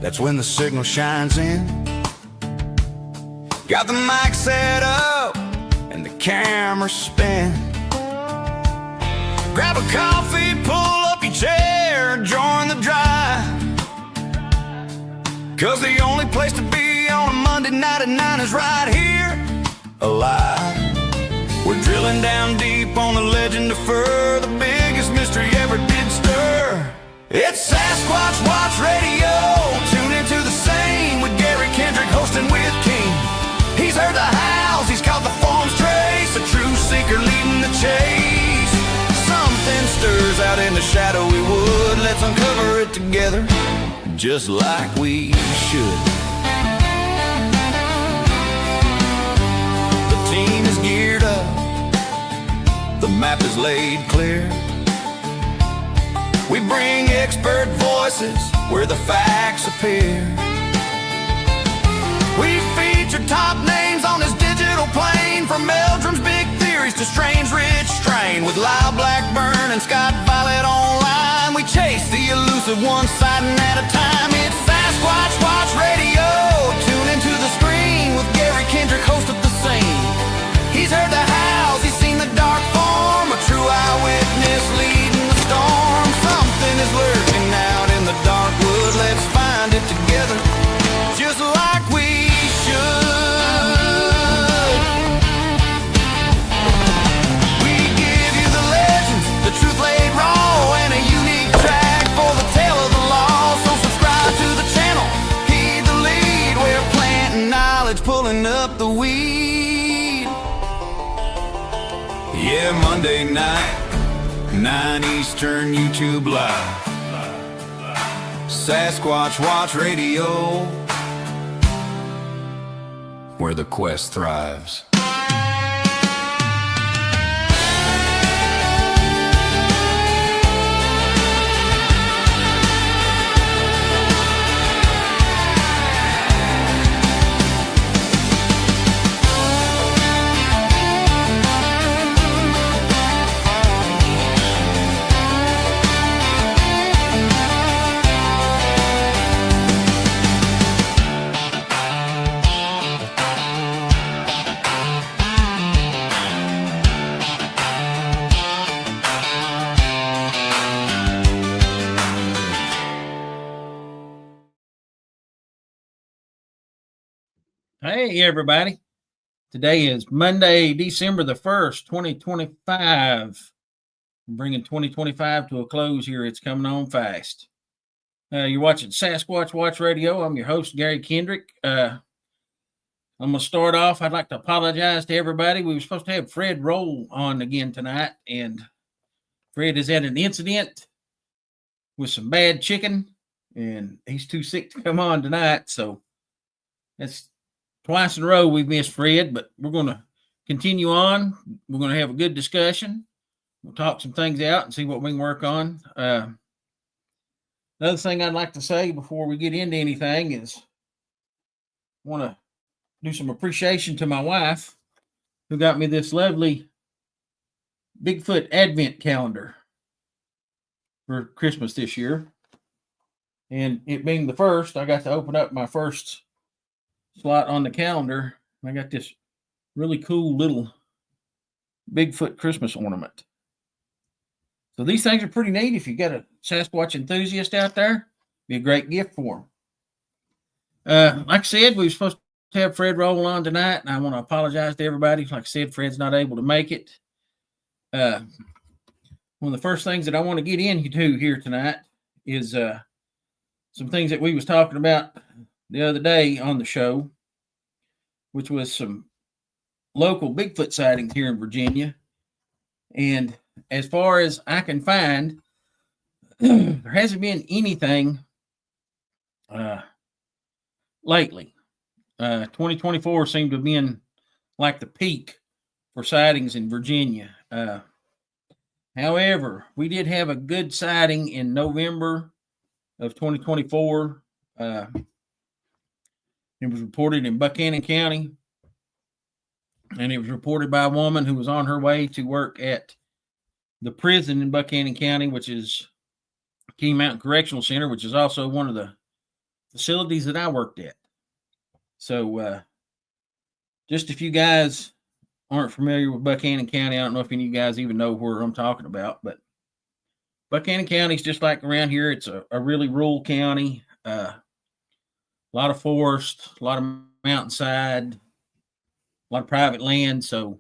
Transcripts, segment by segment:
that's when the signal shines in. Got the mic set up and the camera spin. Grab a coffee, pull up your chair, join the drive. 'Cause the only place to be on a Monday night at 9 is right here, alive. We're drilling down deep on the legend of fur, the biggest mystery ever did stir. It's Sasquatch Watch Radio. Tune into the same with Gary Kendrick hosting with King. He's heard the howls, he's caught the form's trace, a true seeker leading the chase. Something stirs out in the shadowy wood. Let's uncover it together, just like we should. The team is geared up, the map is laid clear. We bring expert voices where the facts appear. We feature top names on this digital plane, from Meldrum's big theories to Strange Rich Strain. With Lyle Blackburn and Scott Violet online, we chase the elusive one sighting at a time. It's Sasquatch Watch Radio. Tune into the screen with Gary Kendrick, host of the scene. He's heard the howls, he's seen the dark form, a true eyewitness leading the storm. Something is lurking out in the dark wood. Let's find it together, just like we should. We give you the legends, the truth laid raw, and a unique track for the tale of the law. So subscribe to the channel, heed the lead. We're planting knowledge, pulling up the weed. Yeah, Monday night, 9 Eastern, YouTube Live. Sasquatch Watch Radio, where the quest thrives. Hey, everybody. Today is Monday, December the 1st, 2025. I'm bringing 2025 to a close here. It's coming on fast. You're watching Sasquatch Watch Radio. I'm your host, Gary Kendrick. I'm going to start off. I'd like to apologize to everybody. We were supposed to have Fred Roehl on again tonight, and Fred has had an incident with some bad chicken, and he's too sick to come on tonight, so that's twice in a row we've missed Fred, but we're going to continue on. We're going to have a good discussion. We'll talk some things out and see what we can work on. Another thing I'd like to say before we get into anything is I want to do some appreciation to my wife, who got me this lovely Bigfoot Advent calendar for Christmas this year. And it being the first, I got to open up my first slot on the calendar. I got this really cool little Bigfoot Christmas ornament. So these things are pretty neat. If you got a Sasquatch enthusiast out there, be a great gift for them. Like I said, we were supposed to have Fred Roehl on tonight, and I want to apologize to everybody. Like I said, Fred's not able to make it. One of the first things that I want to get into here tonight is some things that we was talking about the other day on the show, which was some local Bigfoot sightings here in Virginia. And as far as I can find, there hasn't been anything lately. 2024 seemed to have been like the peak for sightings in Virginia. However, we did have a good sighting in November of 2024. It was reported in Buchanan County, and it was reported by a woman who was on her way to work at the prison in Buchanan County, which is Key Mountain Correctional Center, which is also one of the facilities that I worked at. So just if you guys aren't familiar with Buchanan County, I don't know if any of you guys even know where I'm talking about, but Buchanan County is just like around here. It's a really rural county, a lot of forest, a lot of mountainside, a lot of private land, so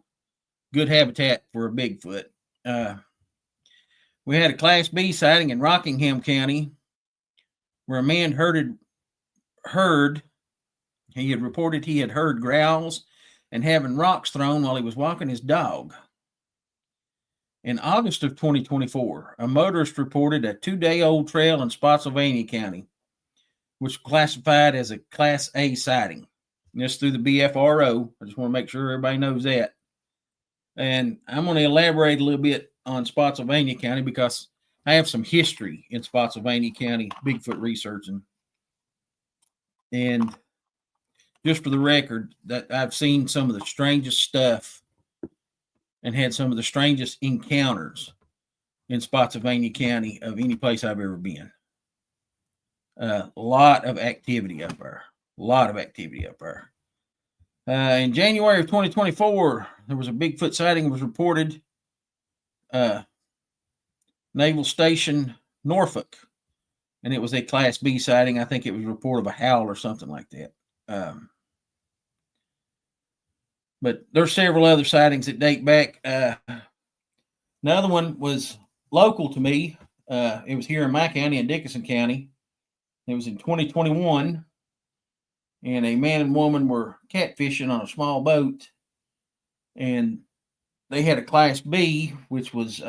good habitat for a Bigfoot. We had a Class B sighting in Rockingham County where a man he had reported he had heard growls and having rocks thrown while he was walking his dog. In August of 2024, a motorist reported a 2-day-old trail in Spotsylvania County, which was classified as a Class A sighting. And this through the BFRO. I just want to make sure everybody knows that. And I'm going to elaborate a little bit on Spotsylvania County because I have some history in Spotsylvania County Bigfoot researching. And just for the record, that I've seen some of the strangest stuff and had some of the strangest encounters in Spotsylvania County of any place I've ever been. A lot of activity up there. In January of 2024, there was a Bigfoot sighting that was reported. Naval Station, Norfolk. And it was a Class B sighting. I think it was a report of a howl or something like that. But there's several other sightings that date back. Another one was local to me. It was here in my county, in Dickinson County. It was in 2021. And a man and woman were catfishing on a small boat. And they had a Class B, which was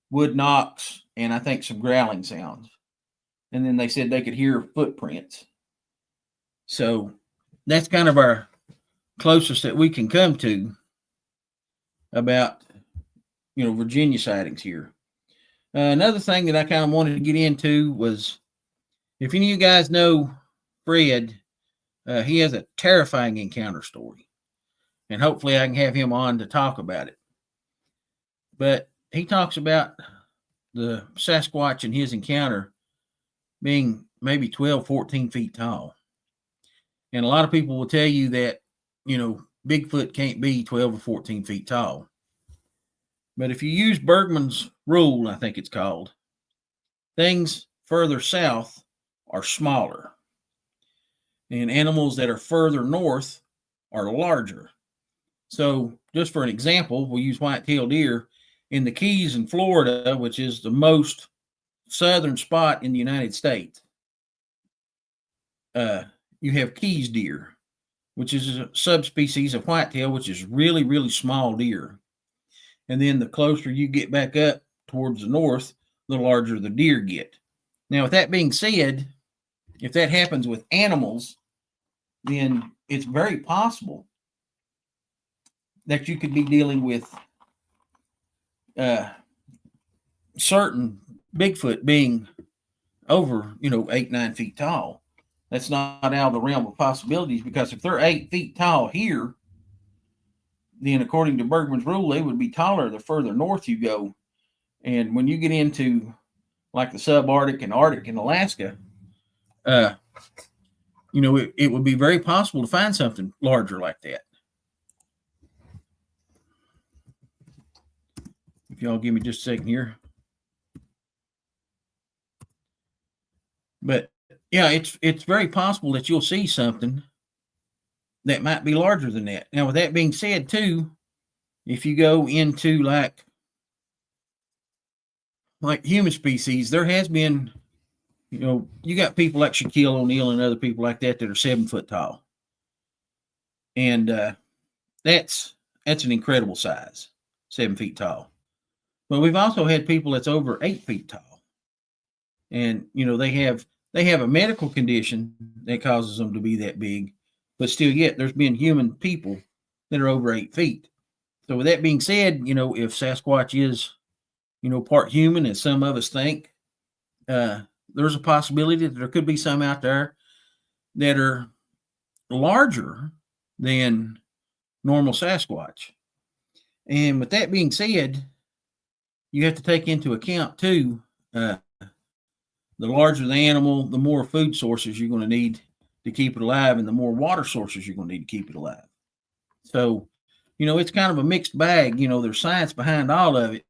wood knocks and I think some growling sounds. And then they said they could hear footprints. So that's kind of our closest that we can come to about, Virginia sightings here. Another thing that I kind of wanted to get into was, if any of you guys know Fred, he has a terrifying encounter story. And hopefully I can have him on to talk about it. But he talks about the Sasquatch and his encounter being maybe 12, 14 feet tall. And a lot of people will tell you that, Bigfoot can't be 12 or 14 feet tall. But if you use Bergman's rule, I think it's called, things further south are smaller. And animals that are further north are larger. So just for an example, we'll use white-tailed deer. In the Keys in Florida, which is the most southern spot in the United States, you have Keys deer, which is a subspecies of whitetail, which is really, really small deer. And then the closer you get back up towards the north, the larger the deer get. Now, with that being said, if that happens with animals, then it's very possible that you could be dealing with certain Bigfoot being over, 8, 9 feet tall. That's not out of the realm of possibilities, because if they're 8 feet tall here, then according to Bergman's rule, they would be taller the further north you go. And when you get into like the Subarctic and Arctic in Alaska, it would be very possible to find something larger like that. If y'all give me just a second here. But yeah, it's very possible that you'll see something that might be larger than that. Now, with that being said, too, if you go into like human species, there has been, you got people like Shaquille O'Neal and other people like that are 7 foot tall. And that's an incredible size, 7 feet tall. But we've also had people that's over 8 feet tall. And, they have a medical condition that causes them to be that big, but still yet there's been human people that are over 8 feet. So with that being said, if Sasquatch is, part human, as some of us think, there's a possibility that there could be some out there that are larger than normal Sasquatch. And with that being said, you have to take into account too, the larger the animal, the more food sources you're going to need to keep it alive, and the more water sources you're going to need to keep it alive. So, it's kind of a mixed bag. There's science behind all of it.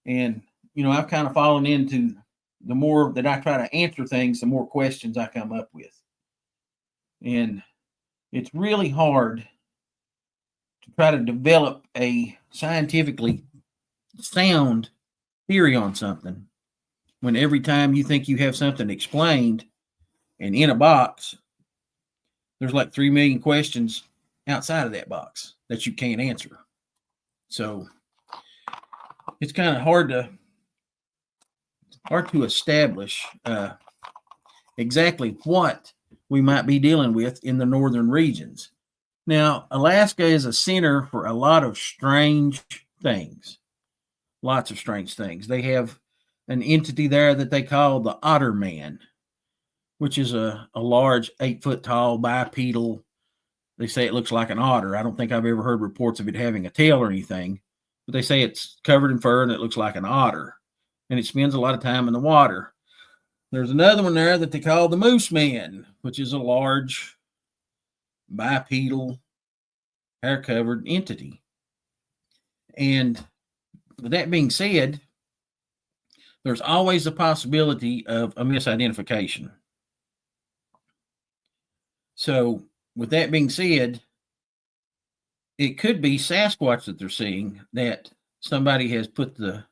And, I've kind of fallen into, the more that I try to answer things, the more questions I come up with. And it's really hard to try to develop a scientifically sound theory on something when every time you think you have something explained and in a box, there's like 3 million questions outside of that box that you can't answer. So it's kind of hard to establish exactly what we might be dealing with in the northern regions. Now, Alaska is a center for a lot of strange things. Lots of strange things. They have an entity there that they call the Otter Man, which is a large 8-foot tall bipedal. They say it looks like an otter. I don't think I've ever heard reports of it having a tail or anything, but they say it's covered in fur and it looks like an otter, and it spends a lot of time in the water. There's another one there that they call the Moose Man, which is a large bipedal hair-covered entity. And with that being said, there's always a possibility of a misidentification. So with that being said, it could be Sasquatch that they're seeing, that somebody has put the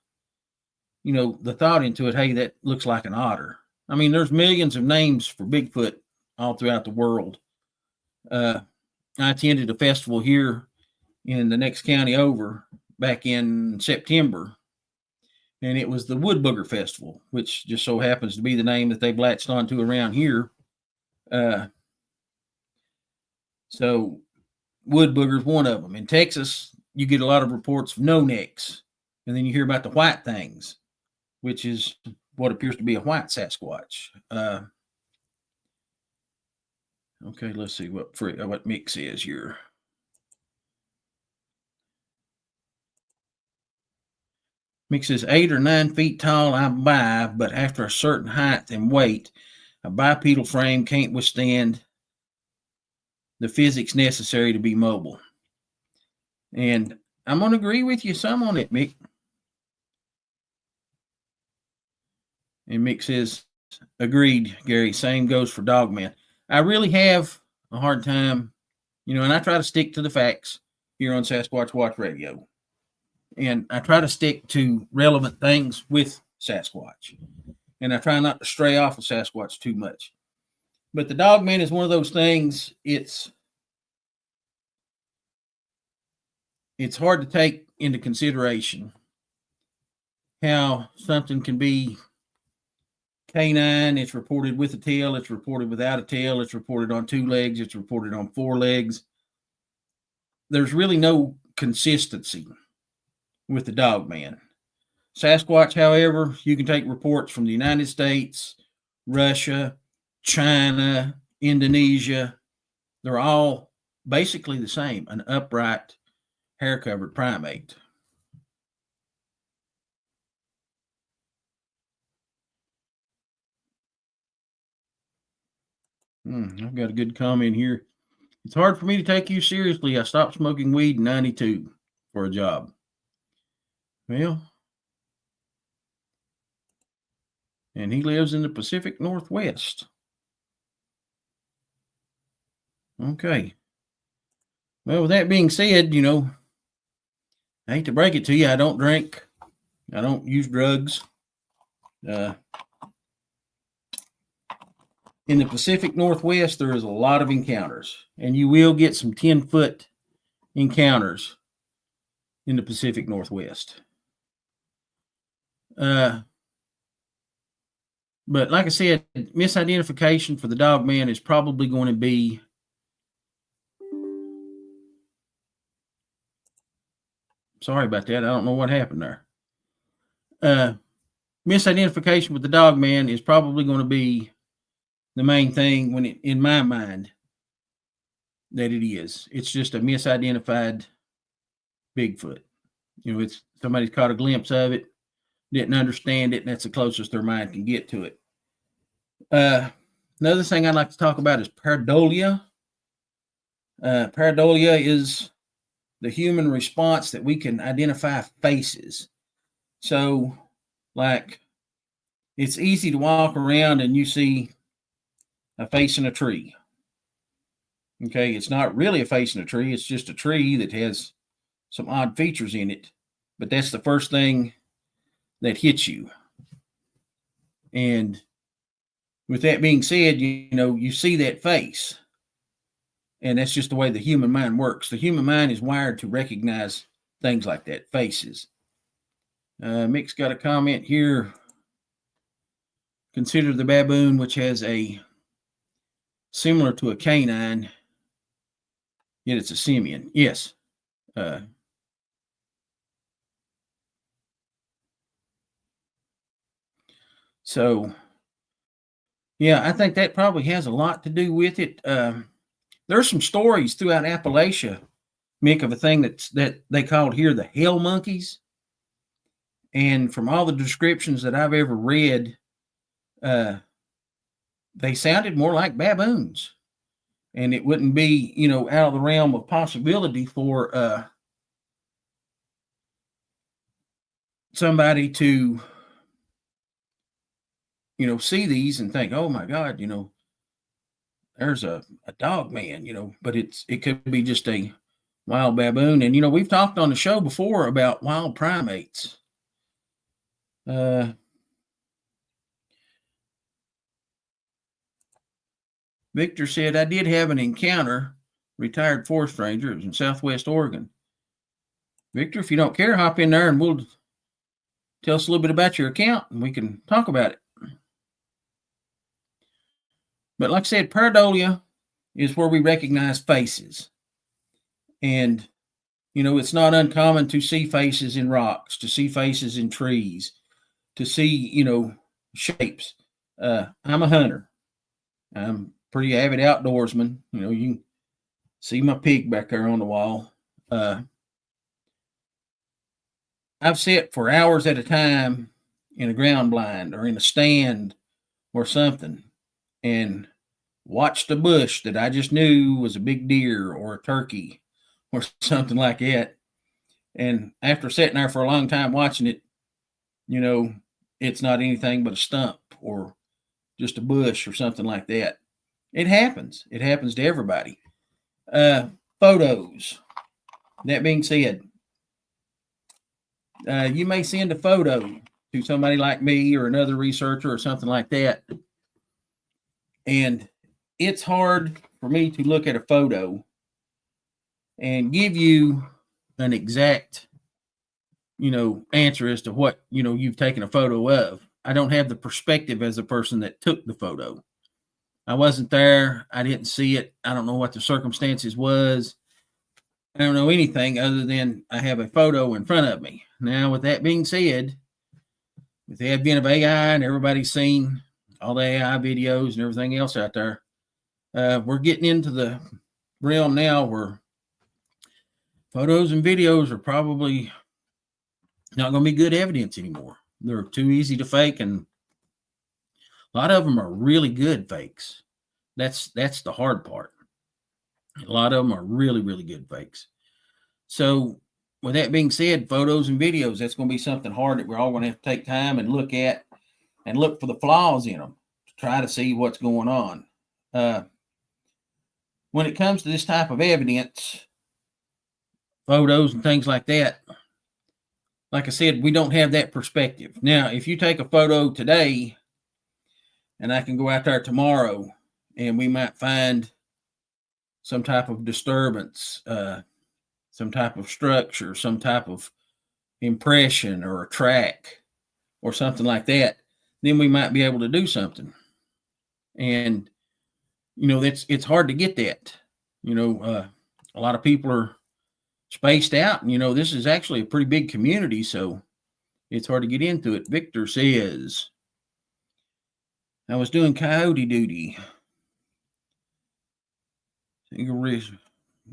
thought into it, hey, that looks like an otter. I mean, there's millions of names for Bigfoot all throughout the world. I attended a festival here in the next county over back in September, and it was the Wood Booger Festival, which just so happens to be the name that they've latched onto around here. So wood booger is one of them. In Texas, you get a lot of reports of no necks, and then you hear about the white things, which is what appears to be a white Sasquatch. Okay, let's see what Mick says here. Mick says 8 or 9 feet tall, I buy, but after a certain height and weight, a bipedal frame can't withstand the physics necessary to be mobile. And I'm going to agree with you some on it, Mick. And Mick says, agreed, Gary. Same goes for Dogman. I really have a hard time, and I try to stick to the facts here on Sasquatch Watch Radio. And I try to stick to relevant things with Sasquatch. And I try not to stray off of Sasquatch too much. But the Dogman is one of those things, it's hard to take into consideration how something can be canine. It's reported with a tail, it's reported without a tail, it's reported on 2 legs, it's reported on 4 legs. There's really no consistency with the Dogman. Sasquatch, however, you can take reports from the United States, Russia, China, Indonesia. They're all basically the same, an upright, hair-covered primate. I've got a good comment here. It's hard for me to take you seriously. I stopped smoking weed in 92 for a job. Well, and he lives in the Pacific Northwest. Okay. Well, with that being said, I hate to break it to you, I don't drink. I don't use drugs. In the Pacific Northwest, there is a lot of encounters, and you will get some 10-foot encounters in the Pacific Northwest. But like I said, misidentification for the Dogman is probably going to be sorry about that. I don't know what happened there. Misidentification with the Dogman is probably going to be the main thing in my mind that it is. It's just a misidentified Bigfoot. It's somebody's caught a glimpse of it, didn't understand it, and that's the closest their mind can get to it. Another thing I'd like to talk about is pareidolia. Pareidolia is the human response that we can identify faces. So, like, it's easy to walk around and you see a face in a tree. Okay, it's not really a face in a tree, it's just a tree that has some odd features in it. But that's the first thing that hits you. And with that being said, you see that face. And that's just the way the human mind works. The human mind is wired to recognize things like that, faces. Mick's got a comment here. Consider the baboon, which has a similar to a canine, yet it's a simian. Yes. So, yeah, I think that probably has a lot to do with it. There's some stories throughout Appalachia, Mick, of a thing that they called here the hell monkeys. And from all the descriptions that I've ever read, they sounded more like baboons. And it wouldn't be, out of the realm of possibility for somebody to, see these and think, oh my God, there's a dog man, but it could be just a wild baboon. And, we've talked on the show before about wild primates. Victor said, I did have an encounter, retired forest ranger. It was in Southwest Oregon. Victor, if you don't care, hop in there and we'll tell us a little bit about your account and we can talk about it. But like I said, pareidolia is where we recognize faces. And, it's not uncommon to see faces in rocks, to see faces in trees, to see, shapes. I'm a hunter. I'm pretty avid outdoorsman. You can see my pig back there on the wall. I've sat for hours at a time in a ground blind or in a stand or something and watched a bush that I just knew was a big deer or a turkey or something like that. And after sitting there for a long time watching it, it's not anything but a stump or just a bush or something like that. It happens. It happens to everybody. Photos. That being said, you may send a photo to somebody like me or another researcher or something like that. And it's hard for me to look at a photo and give you an exact, answer as to what, you've taken a photo of. I don't have the perspective as a person that took the photo. I wasn't there. I didn't see it. I don't know what the circumstances was. I don't know anything other than I have a photo in front of me. Now, with that being said, with the advent of AI and everybody's seen all the AI videos and everything else out there, we're getting into the realm now where photos and videos are probably not going to be good evidence anymore. They're too easy to fake, and a lot of them are really good fakes. That's the hard part. A lot of them are really, really good fakes. So with that being said, photos and videos, that's going to be something hard that we're all going to have to take time and look at and look for the flaws in them to try to see what's going on. When it comes to this type of evidence, photos and things like that, like I said, we don't have that perspective. Now, if you take a photo today and I can go out there tomorrow and we might find some type of disturbance, some type of structure, some type of impression or a track or something like that, then we might be able to do something. And, it's hard to get that. A lot of people are spaced out, and, this is actually a pretty big community, so it's hard to get into it. Victor says, I was doing coyote duty.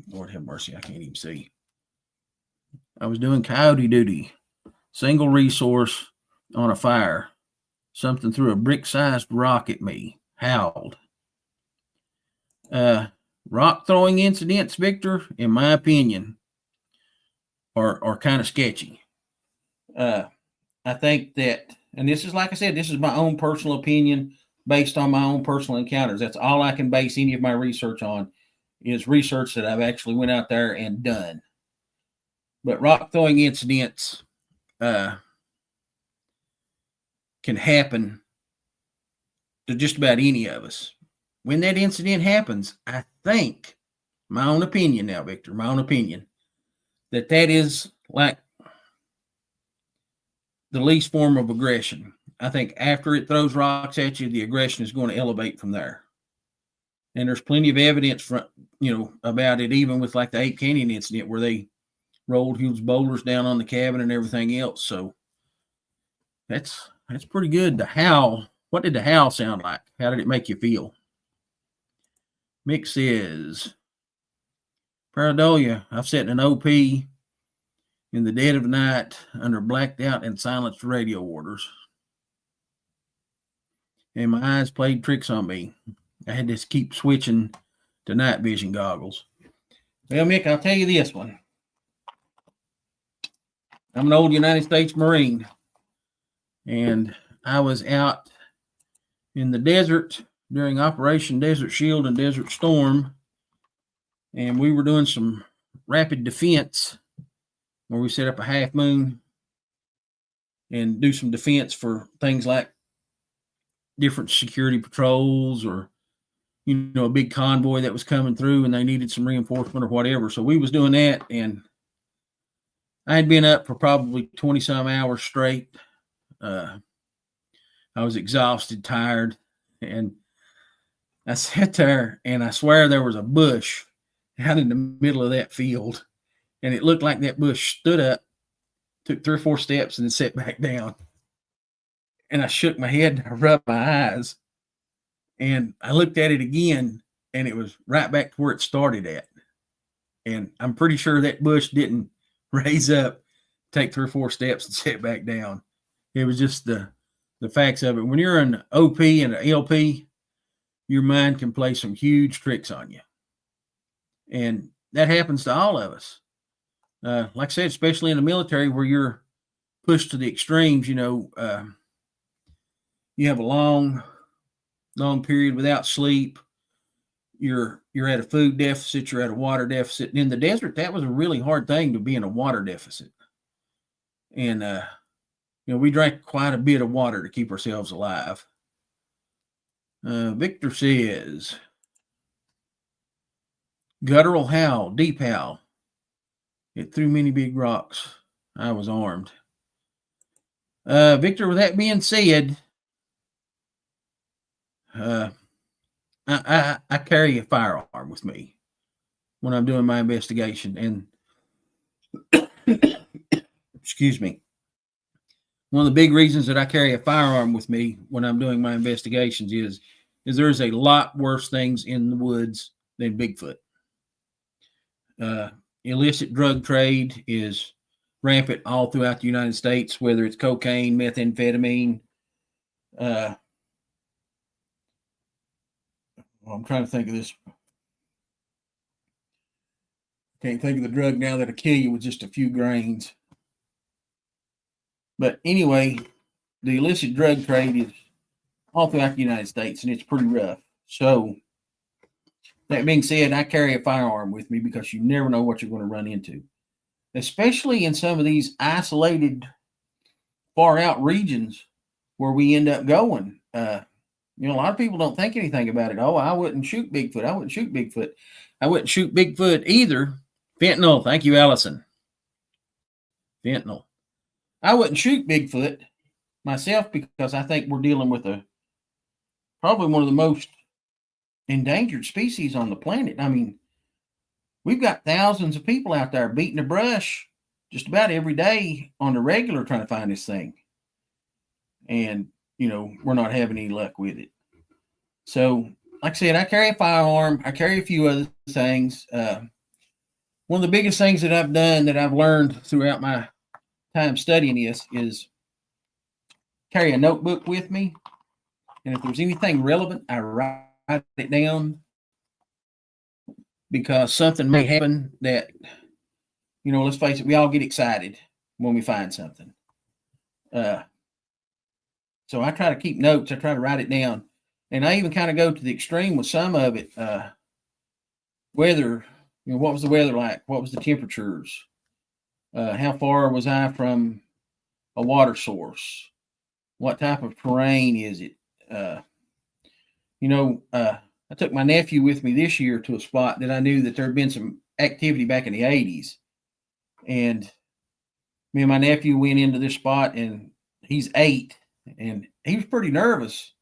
Lord have mercy, I can't even see. I was doing coyote duty, single resource, on a fire. Something threw a brick-sized rock at me, howled. Rock throwing incidents, Victor, in my opinion, are kind of sketchy. I think that, and this is, like I said, this is my own personal opinion based on my own personal encounters. That's all I can base any of my research on, is research that I've actually went out there and done. But rock throwing incidents can happen to just about any of us. When that incident happens, I think, my own opinion now, Victor, my own opinion, that is like the least form of aggression. I think after it throws rocks at you, the aggression is going to elevate from there. And there's plenty of evidence from, about it, even with like the Ape Canyon incident where they rolled huge boulders down on the cabin and everything else. So that's pretty good. The howl. What did the howl sound like? How did it make you feel? Mick says, Pareidolia, I've sat in an OP in the dead of night under blacked out and silenced radio orders. And my eyes played tricks on me. I had to keep switching to night vision goggles. Well, Mick, I'll tell you this one. I'm an old United States Marine, and I was out in the desert during Operation Desert Shield and Desert Storm, and we were doing some rapid defense where we set up a half moon and do some defense for things like different security patrols or, a big convoy that was coming through and they needed some reinforcement or whatever. So we was doing that, and I had been up for probably 20 some hours straight. I was exhausted, tired, and I sat there, and I swear there was a bush out in the middle of that field, and it looked like that bush stood up, took 3 or 4 steps, and then sat back down. And I shook my head and I rubbed my eyes, and I looked at it again, and it was right back to where it started at. And I'm pretty sure that bush didn't raise up, take 3 or 4 steps, and sit back down. It was just the facts of it. When you're an OP and an LP, your mind can play some huge tricks on you. And that happens to all of us. Like I said, especially in the military where you're pushed to the extremes, you have a long period without sleep. You're at a food deficit, you're at a water deficit. And in the desert, that was a really hard thing, to be in a water deficit. And, we drank quite a bit of water to keep ourselves alive. Victor says, guttural howl, deep howl. It threw many big rocks. I was armed. Victor, with that being said, I carry a firearm with me when I'm doing my investigation. And excuse me. One of the big reasons that I carry a firearm with me when I'm doing my investigations is there's a lot worse things in the woods than Bigfoot. Illicit drug trade is rampant all throughout the United States, whether it's cocaine, methamphetamine. I'm trying to think of this. Can't think of the drug now that'll kill you with just a few grains. But anyway, the illicit drug trade is all throughout the United States, and it's pretty rough. So, that being said, I carry a firearm with me because you never know what you're going to run into, especially in some of these isolated, far out regions where we end up going. A lot of people don't think anything about it. Oh, I wouldn't shoot Bigfoot. I wouldn't shoot Bigfoot. I wouldn't shoot Bigfoot either. Fentanyl. Thank you, Allison. Fentanyl. I wouldn't shoot Bigfoot myself because I think we're dealing with probably one of the most endangered species on the planet. I mean, we've got thousands of people out there beating the brush just about every day on the regular trying to find this thing. And, we're not having any luck with it. So, like I said, I carry a firearm. I carry a few other things. One of the biggest things that I've done that I've learned throughout my time studying this is carry a notebook with me, and if there's anything relevant, I write it down, because something may happen that, let's face it, we all get excited when we find something. So I try to keep notes. I try to write it down. And I even kind of go to the extreme with some of it. Weather, what was the weather like? What was the temperatures? How far was I from a water source? What type of terrain is it? I took my nephew with me this year to a spot that I knew that there had been some activity back in the 80s. And me and my nephew went into this spot, and he's 8, and he was pretty nervous.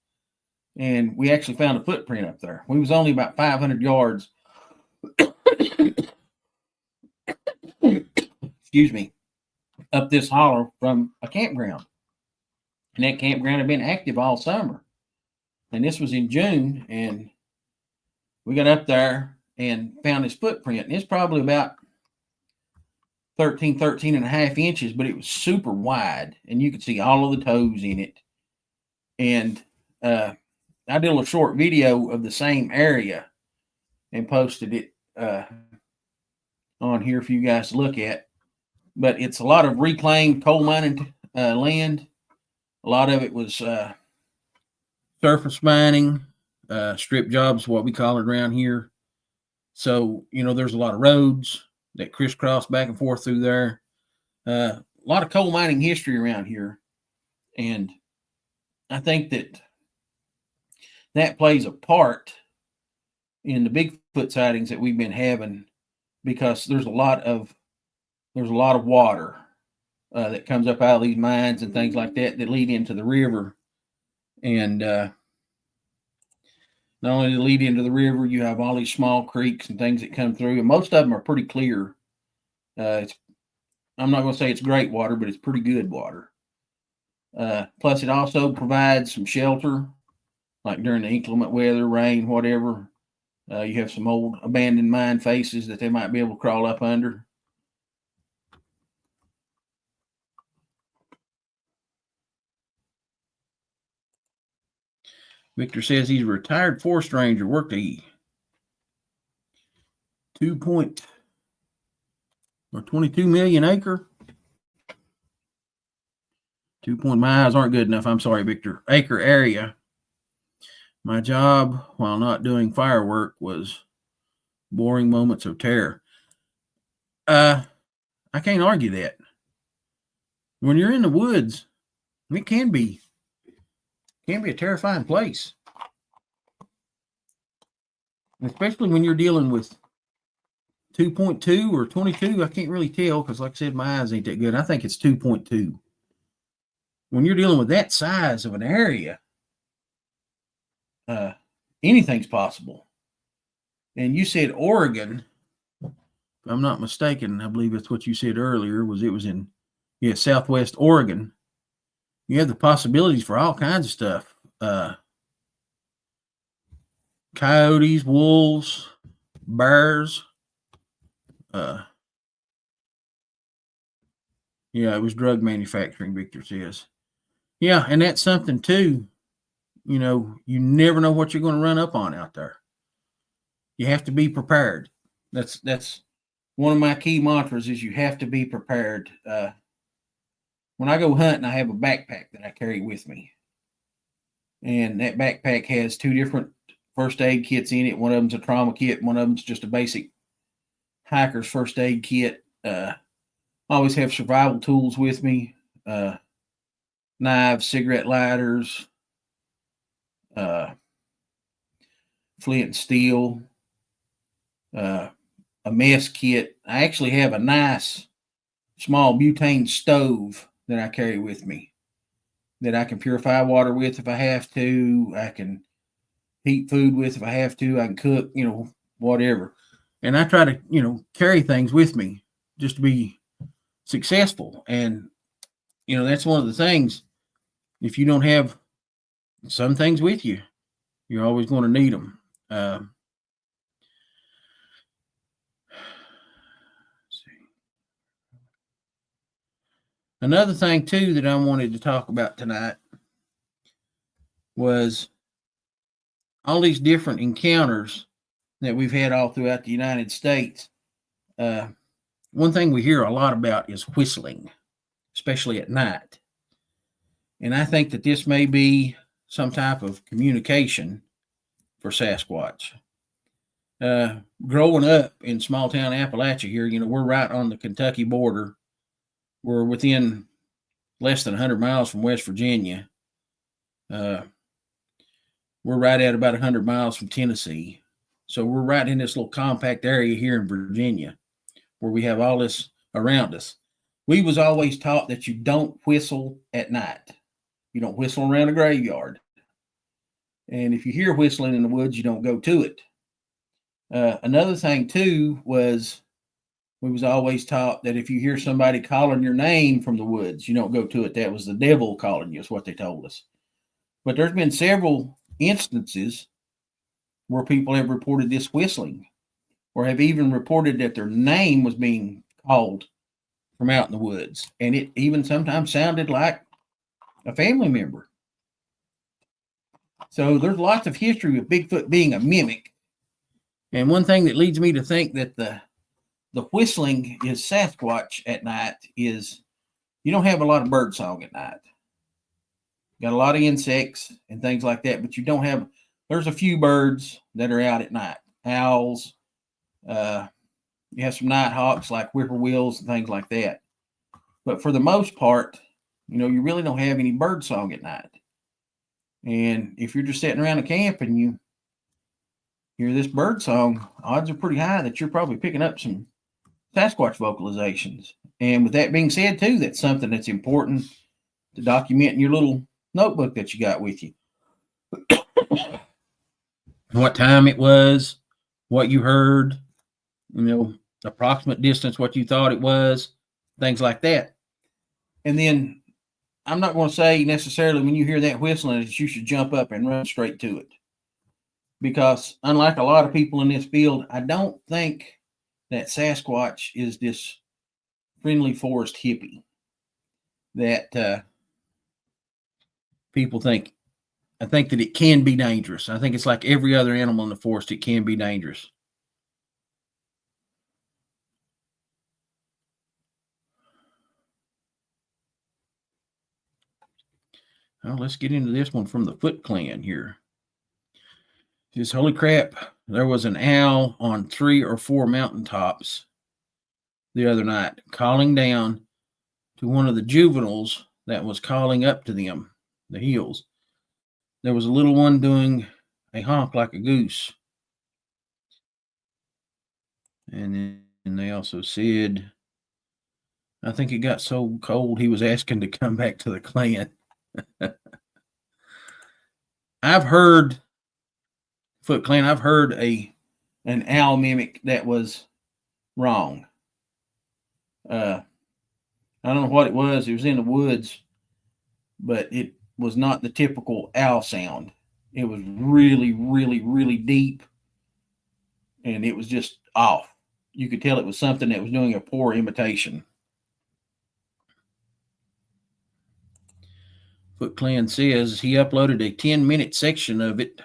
And we actually found a footprint up there. We was only about 500 yards. Excuse me, up this holler from a campground. And that campground had been active all summer. And this was in June, and we got up there and found his footprint. And it's probably about 13 and a half inches, but it was super wide, and you could see all of the toes in it. And I did a short video of the same area and posted it on here for you guys to look at. But it's a lot of reclaimed coal mining land. A lot of it was surface mining, strip jobs, what we call it around here. So, there's a lot of roads that crisscross back and forth through there. A lot of coal mining history around here. And I think that plays a part in the Bigfoot sightings that we've been having, because there's a lot of water that comes up out of these mines and things like that lead into the river. And not only to lead into the river, you have all these small creeks and things that come through, and most of them are pretty clear. I'm not going to say it's great water, but it's pretty good water. Plus, it also provides some shelter, like during the inclement weather, rain, whatever. You have some old abandoned mine faces that they might be able to crawl up under. Victor says he's a retired forest ranger, worked a 22 million acre. My eyes aren't good enough. I'm sorry, Victor. Acre area. My job, while not doing firework, was boring moments of terror. I can't argue that. When you're in the woods, it can be a terrifying place. Especially when you're dealing with 2.2 or 22. I can't really tell, because like I said, my eyes ain't that good. I think it's 2.2. When you're dealing with that size of an area, anything's possible. And you said Oregon, if I'm not mistaken, I believe that's what you said earlier, it was in Southwest Oregon. You have the possibilities for all kinds of stuff. Coyotes, wolves, bears. It was drug manufacturing, Victor says. Yeah, and that's something too. You never know what you're going to run up on out there. You have to be prepared. That's one of my key mantras, is you have to be prepared. When I go hunting, I have a backpack that I carry with me. And that backpack has 2 different first aid kits in it. One of them's a trauma kit. One of them's just a basic hiker's first aid kit. I always have survival tools with me. Knives, cigarette lighters, flint and steel, a mess kit. I actually have a nice small butane stove that I carry with me that I can purify water with if I have to. I can heat food with if I have to. I can cook, whatever. And I try to, carry things with me just to be successful. And, that's one of the things. If you don't have some things with you, you're always going to need them. Another thing too that I wanted to talk about tonight was all these different encounters that we've had all throughout the United States. One thing we hear a lot about is whistling, especially at night. And I think that this may be some type of communication for Sasquatch. Growing up in small town Appalachia here, we're right on the Kentucky border. We're within less than 100 miles from West Virginia. We're right at about 100 miles from Tennessee. So we're right in this little compact area here in Virginia where we have all this around us. We was always taught that you don't whistle at night. You don't whistle around a graveyard. And if you hear whistling in the woods, you don't go to it. Another thing, too, was we was always taught that if you hear somebody calling your name from the woods, you don't go to it. That was the devil calling you, is what they told us. But there's been several instances where people have reported this whistling or have even reported that their name was being called from out in the woods. And it even sometimes sounded like a family member. So there's lots of history with Bigfoot being a mimic. And one thing that leads me to think that the whistling is Sasquatch at night is you don't have a lot of bird song at night. Got a lot of insects and things like that, but you don't have, there's a few birds that are out at night. Owls, you have some nighthawks like whippoorwills and things like that. But for the most part, you really don't have any bird song at night. And if you're just sitting around a camp and you hear this bird song, odds are pretty high that you're probably picking up some Sasquatch vocalizations. And with that being said, too, that's something that's important to document in your little notebook that you got with you. What time it was, what you heard, approximate distance, what you thought it was, things like that. And then I'm not going to say necessarily when you hear that whistling that you should jump up and run straight to it. Because unlike a lot of people in this field, I don't think that Sasquatch is this friendly forest hippie that people think. I think that it can be dangerous. I think it's like every other animal in the forest. It can be dangerous. Well, let's get into this one from the Foot Clan here. Just holy crap, there was an owl on 3 or 4 mountaintops the other night calling down to one of the juveniles that was calling up to them, the hills. There was a little one doing a honk like a goose. And then they also said, I think it got so cold he was asking to come back to the clan. I've heard, Foot Clan, I've heard an owl mimic that was wrong. I don't know what it was. It was in the woods, but it was not the typical owl sound. It was really, really, really deep, and it was just off. You could tell it was something that was doing a poor imitation. Foot Clan says he uploaded a 10-minute section of it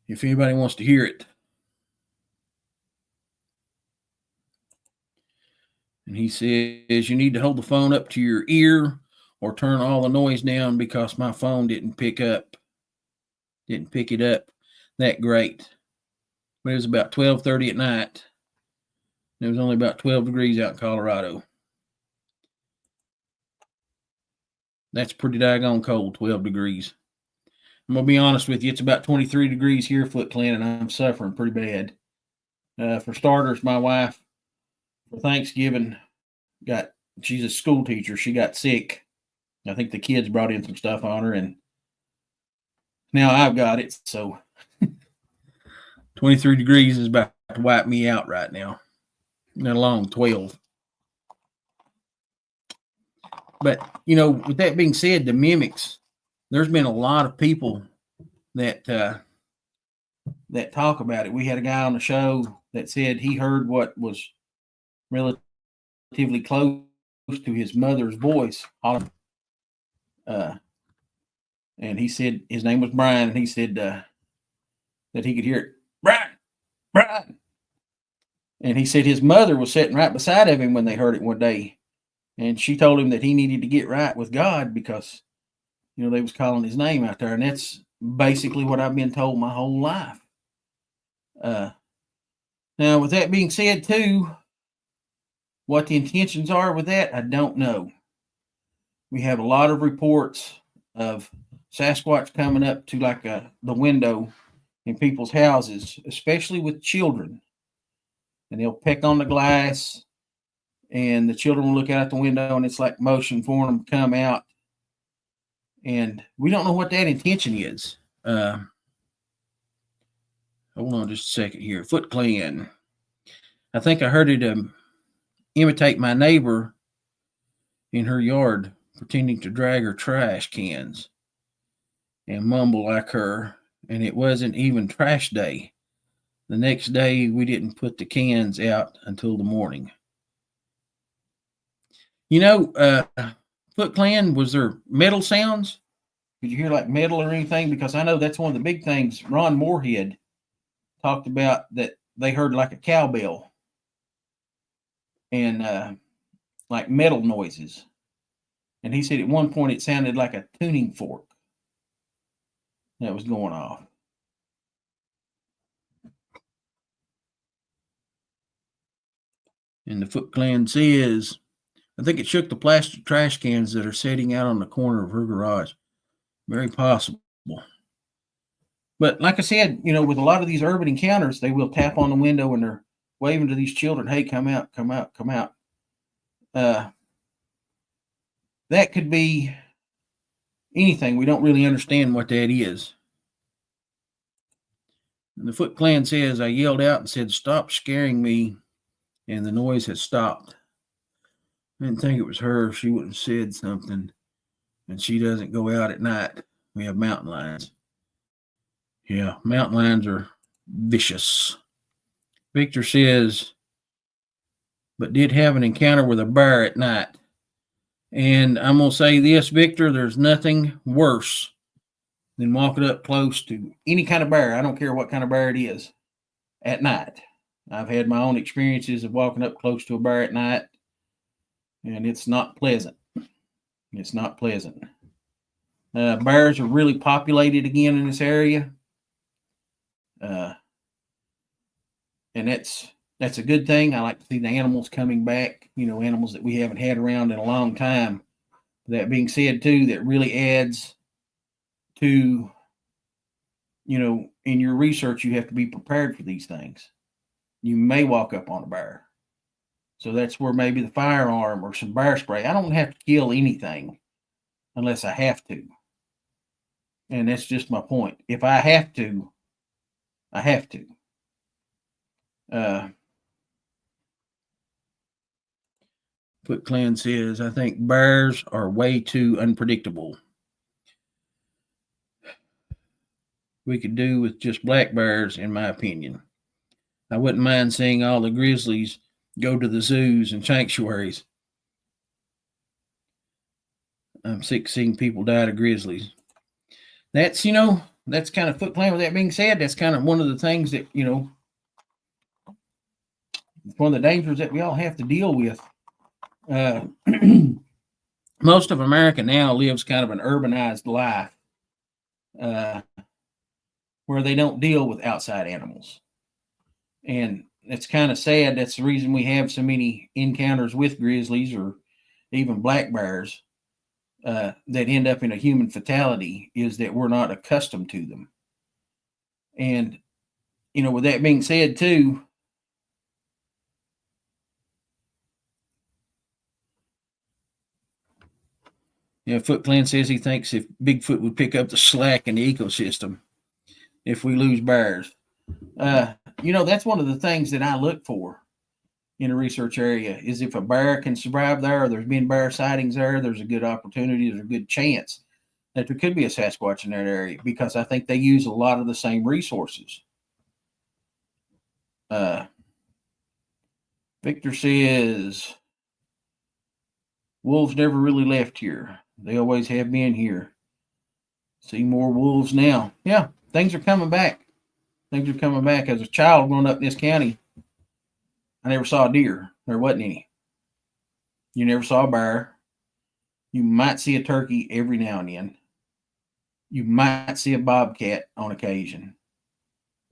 if anybody wants to hear it. And he says you need to hold the phone up to your ear or turn all the noise down because my phone didn't pick it up that great. But it was about 12:30 at night. It was only about 12 degrees out in Colorado. That's pretty daggone cold, 12 degrees. I'm going to be honest with you, it's about 23 degrees here, Foot Clan, and I'm suffering pretty bad. For starters, my wife, for Thanksgiving, she's a school teacher. She got sick. I think the kids brought in some stuff on her, and now I've got it. So 23 degrees is about to wipe me out right now, let alone 12. But, with that being said, the mimics, there's been a lot of people that talk about it. We had a guy on the show that said he heard what was relatively close to his mother's voice. And he said his name was Brian, and he said that he could hear it, Brian, Brian. And he said his mother was sitting right beside of him when they heard it one day, and she told him that he needed to get right with God because, they was calling his name out there. And that's basically what I've been told my whole life. Now, with that being said, too, what the intentions are with that, I don't know. We have a lot of reports of Sasquatch coming up to like the window in people's houses, especially with children. And they'll peck on the glass, and the children will look out the window, and it's like motion for them to come out. And we don't know what that intention is. Hold on just a second here. Foot Clan. I think I heard it imitate my neighbor in her yard, pretending to drag her trash cans and mumble like her. And it wasn't even trash day. The next day, we didn't put the cans out until the morning. Foot Clan, was there metal sounds? Did you hear like metal or anything? Because I know that's one of the big things Ron Moorhead talked about, that they heard like a cowbell and like metal noises. And he said at one point it sounded like a tuning fork that was going off. And the Foot Clan says, I think it shook the plastic trash cans that are sitting out on the corner of her garage. Very possible. But like I said, with a lot of these urban encounters, they will tap on the window and they're waving to these children, hey, come out, come out, come out. That could be anything. We don't really understand what that is. And the Foot Clan says, I yelled out and said, stop scaring me. And the noise has stopped. I didn't think it was her. She wouldn't have said something. And she doesn't go out at night. We have mountain lions. Yeah, mountain lions are vicious. Victor says, but did have an encounter with a bear at night. And I'm going to say this, Victor, there's nothing worse than walking up close to any kind of bear. I don't care what kind of bear it is at night. I've had my own experiences of walking up close to a bear at night, and it's not pleasant. It's not pleasant. Bears are really populated again in this area. And that's a good thing. I like to see the animals coming back, animals that we haven't had around in a long time. That being said, too, that really adds to, in your research, you have to be prepared for these things. You may walk up on a bear. So that's where maybe the firearm or some bear spray. I don't have to kill anything unless I have to. And that's just my point. If I have to, I have to. Foot Clan says, I think bears are way too unpredictable. We could do with just black bears, in my opinion. I wouldn't mind seeing all the grizzlies go to the zoos and sanctuaries. I'm sick of seeing people die to grizzlies. That's, that's kind of Foot Clan. With that being said, that's kind of one of the things that, one of the dangers that we all have to deal with. Most of America now lives kind of an urbanized life where they don't deal with outside animals. And it's kind of sad. That's the reason we have so many encounters with grizzlies or even black bears that end up in a human fatality, is that we're not accustomed to them. And, with that being said, too, Foot Clan says he thinks if Bigfoot would pick up the slack in the ecosystem if we lose bears. That's one of the things that I look for in a research area, is if a bear can survive there, or there's been bear sightings there, there's a good opportunity, there's a good chance that there could be a Sasquatch in that area, because I think they use a lot of the same resources. Victor says, wolves never really left here. They always have been here. See more wolves now. Yeah, things are coming back. Things are coming back. As a child growing up in this county, I never saw a deer. There wasn't any. You never saw a bear. You might see a turkey every now and then. You might see a bobcat on occasion.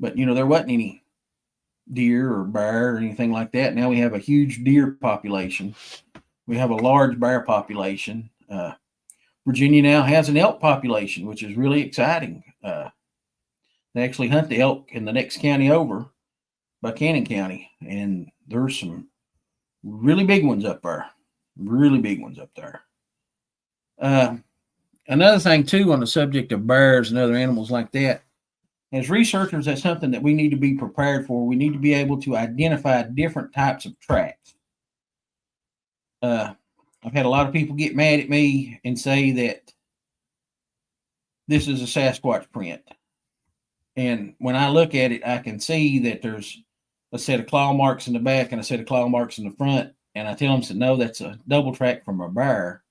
But, there wasn't any deer or bear or anything like that. Now we have a huge deer population. We have a large bear population. Virginia now has an elk population, which is really exciting. They actually hunt the elk in the next county over, Buchanan County, and there's some really big ones up there. Really big ones up there. Another thing, too, on the subject of bears and other animals like that, as researchers, that's something that we need to be prepared for. We need to be able to identify different types of tracks. I've had a lot of people get mad at me and say that this is a Sasquatch print. And when I look at it, I can see that there's a set of claw marks in the back and a set of claw marks in the front. And I tell them, no, that's a double track from a bear.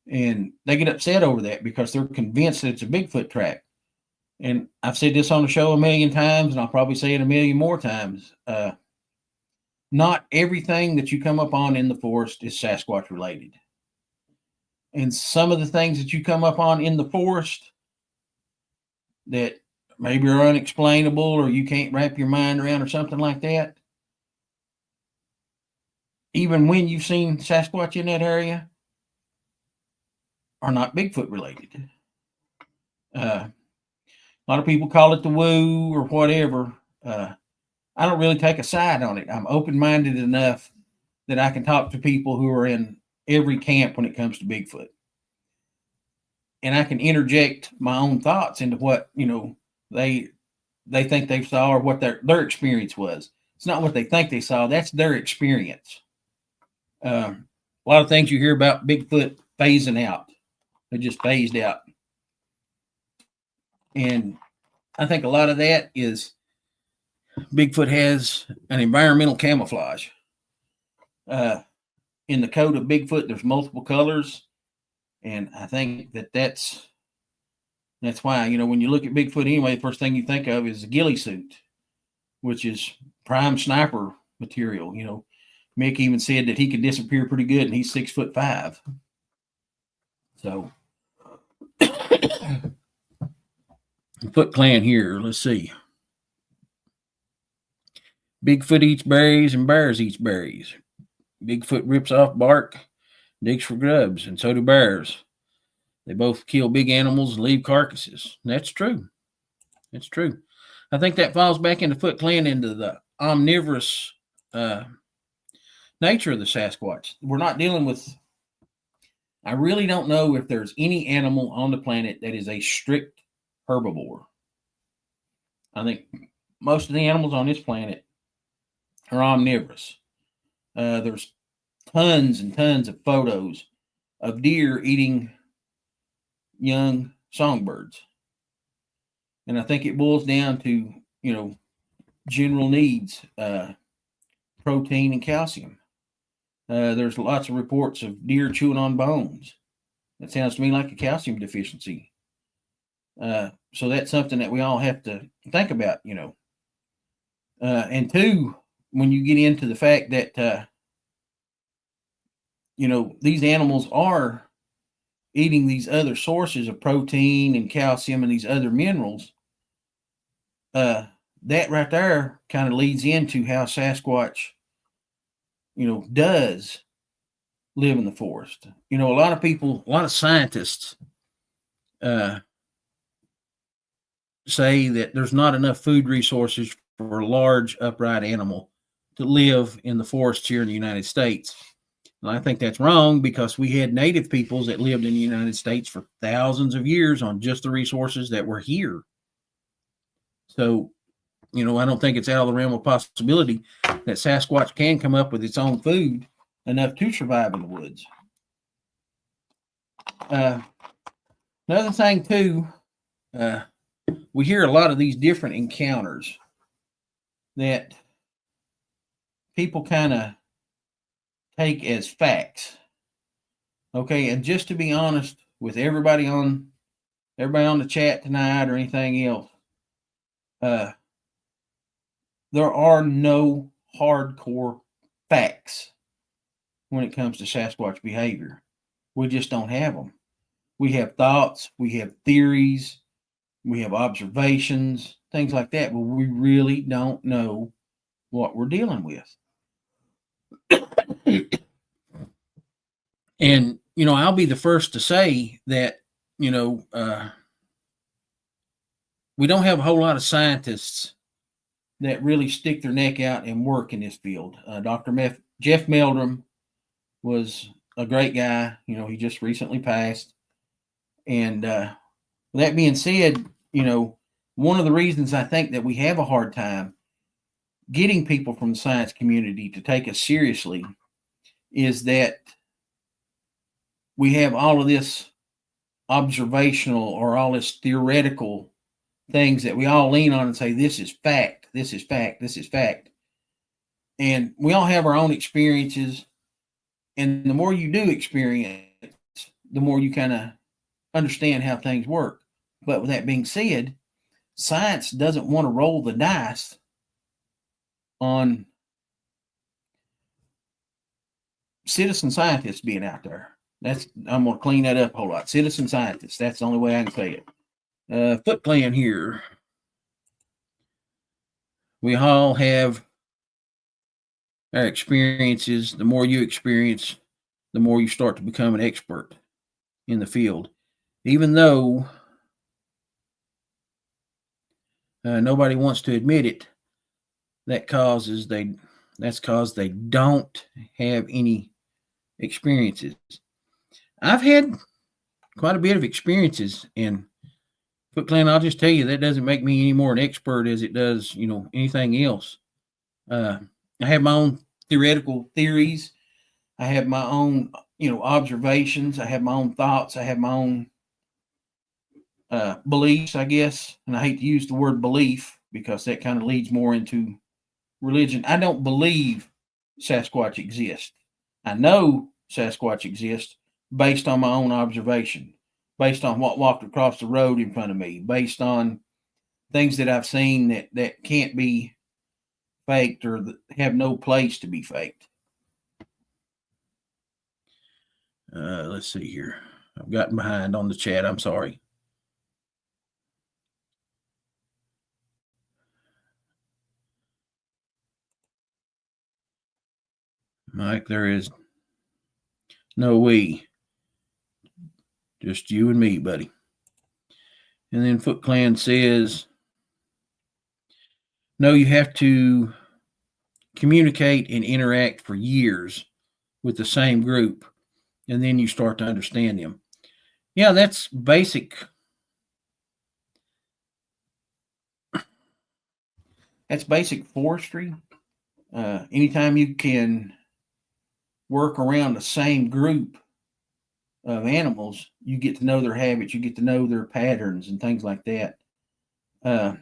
And they get upset over that because they're convinced that it's a Bigfoot track. And I've said this on the show a million times, and I'll probably say it a million more times. Not everything that you come up on in the forest is Sasquatch related. And some of the things that you come up on in the forest that maybe are unexplainable or you can't wrap your mind around or something like that, even when you've seen Sasquatch in that area, are not Bigfoot related. A lot of people call it the woo or whatever. I don't really take a side on it. I'm open-minded enough that I can talk to people who are in every camp when it comes to Bigfoot. And I can interject my own thoughts into what, they think they saw or what their experience was. It's not what they think they saw. That's their experience. A lot of things you hear about Bigfoot phasing out. They just phased out. And I think a lot of that is Bigfoot has an environmental camouflage. In the coat of Bigfoot, there's multiple colors. And I think that's why, when you look at Bigfoot anyway, the first thing you think of is a ghillie suit, which is prime sniper material. Mick even said that he could disappear pretty good, and he's 6'5". So, Foot Clan here. Let's see. Bigfoot eats berries and bears eats berries. Bigfoot rips off bark, digs for grubs, and so do bears. They both kill big animals and leave carcasses. That's true. That's true. I think that falls back into Foot Clan into the omnivorous nature of the Sasquatch. We're not dealing with. I really don't know if there's any animal on the planet that is a strict herbivore. I think most of the animals on this planet are omnivorous. There's tons and tons of photos of deer eating young songbirds. And I think it boils down to, general needs, protein and calcium. There's lots of reports of deer chewing on bones. That sounds to me like a calcium deficiency. So that's something that we all have to think about, and two, when you get into the fact that, these animals are eating these other sources of protein and calcium and these other minerals, that right there kind of leads into how Sasquatch, does live in the forest. A lot of scientists say that there's not enough food resources for a large upright animal to live in the forests here in the United States. And I think that's wrong because we had native peoples that lived in the United States for thousands of years on just the resources that were here. So, I don't think it's out of the realm of possibility that Sasquatch can come up with its own food enough to survive in the woods. Another thing, too, we hear a lot of these different encounters that people kind of take as facts. Okay, and just to be honest with everybody on everybody on the chat tonight or anything else, there are no hardcore facts when it comes to Sasquatch behavior. We just don't have them. We have thoughts, we have theories, we have observations, things like that, but we really don't know what we're dealing with. And, I'll be the first to say that, we don't have a whole lot of scientists that really stick their neck out and work in this field. Dr. Jeff Meldrum was a great guy. He just recently passed. And that being said, one of the reasons I think that we have a hard time getting people from the science community to take us seriously is that we have all of this observational or all this theoretical things that we all lean on and say, this is fact, this is fact, this is fact. And we all have our own experiences. And the more you do experience, the more you kind of understand how things work. But with that being said, science doesn't want to roll the dice on citizen scientists being out there. I'm going to clean that up a whole lot. Citizen scientists, that's the only way I can say it. Foot Clan here. We all have our experiences. The more you experience, the more you start to become an expert in the field. Even though nobody wants to admit it, that's because they don't have any experiences. I've had quite a bit of experiences in Foot Clan. I'll just tell you, that doesn't make me any more an expert as it does, anything else. I have my own theoretical theories. I have my own, observations. I have my own thoughts. I have my own beliefs, I guess. And I hate to use the word belief because that kind of leads more into religion. I don't believe Sasquatch exists. I know Sasquatch exists based on my own observation, based on what walked across the road in front of me, based on things that I've seen that can't be faked or that have no place to be faked. Let's see here. I've gotten behind on the chat. I'm sorry. Mike, there is no we. Just you and me, buddy. And then Foot Clan says, no, you have to communicate and interact for years with the same group, and then you start to understand them. Yeah, that's basic. That's basic forestry. Anytime you can work around the same group of animals, you get to know their habits, you get to know their patterns and things like that. A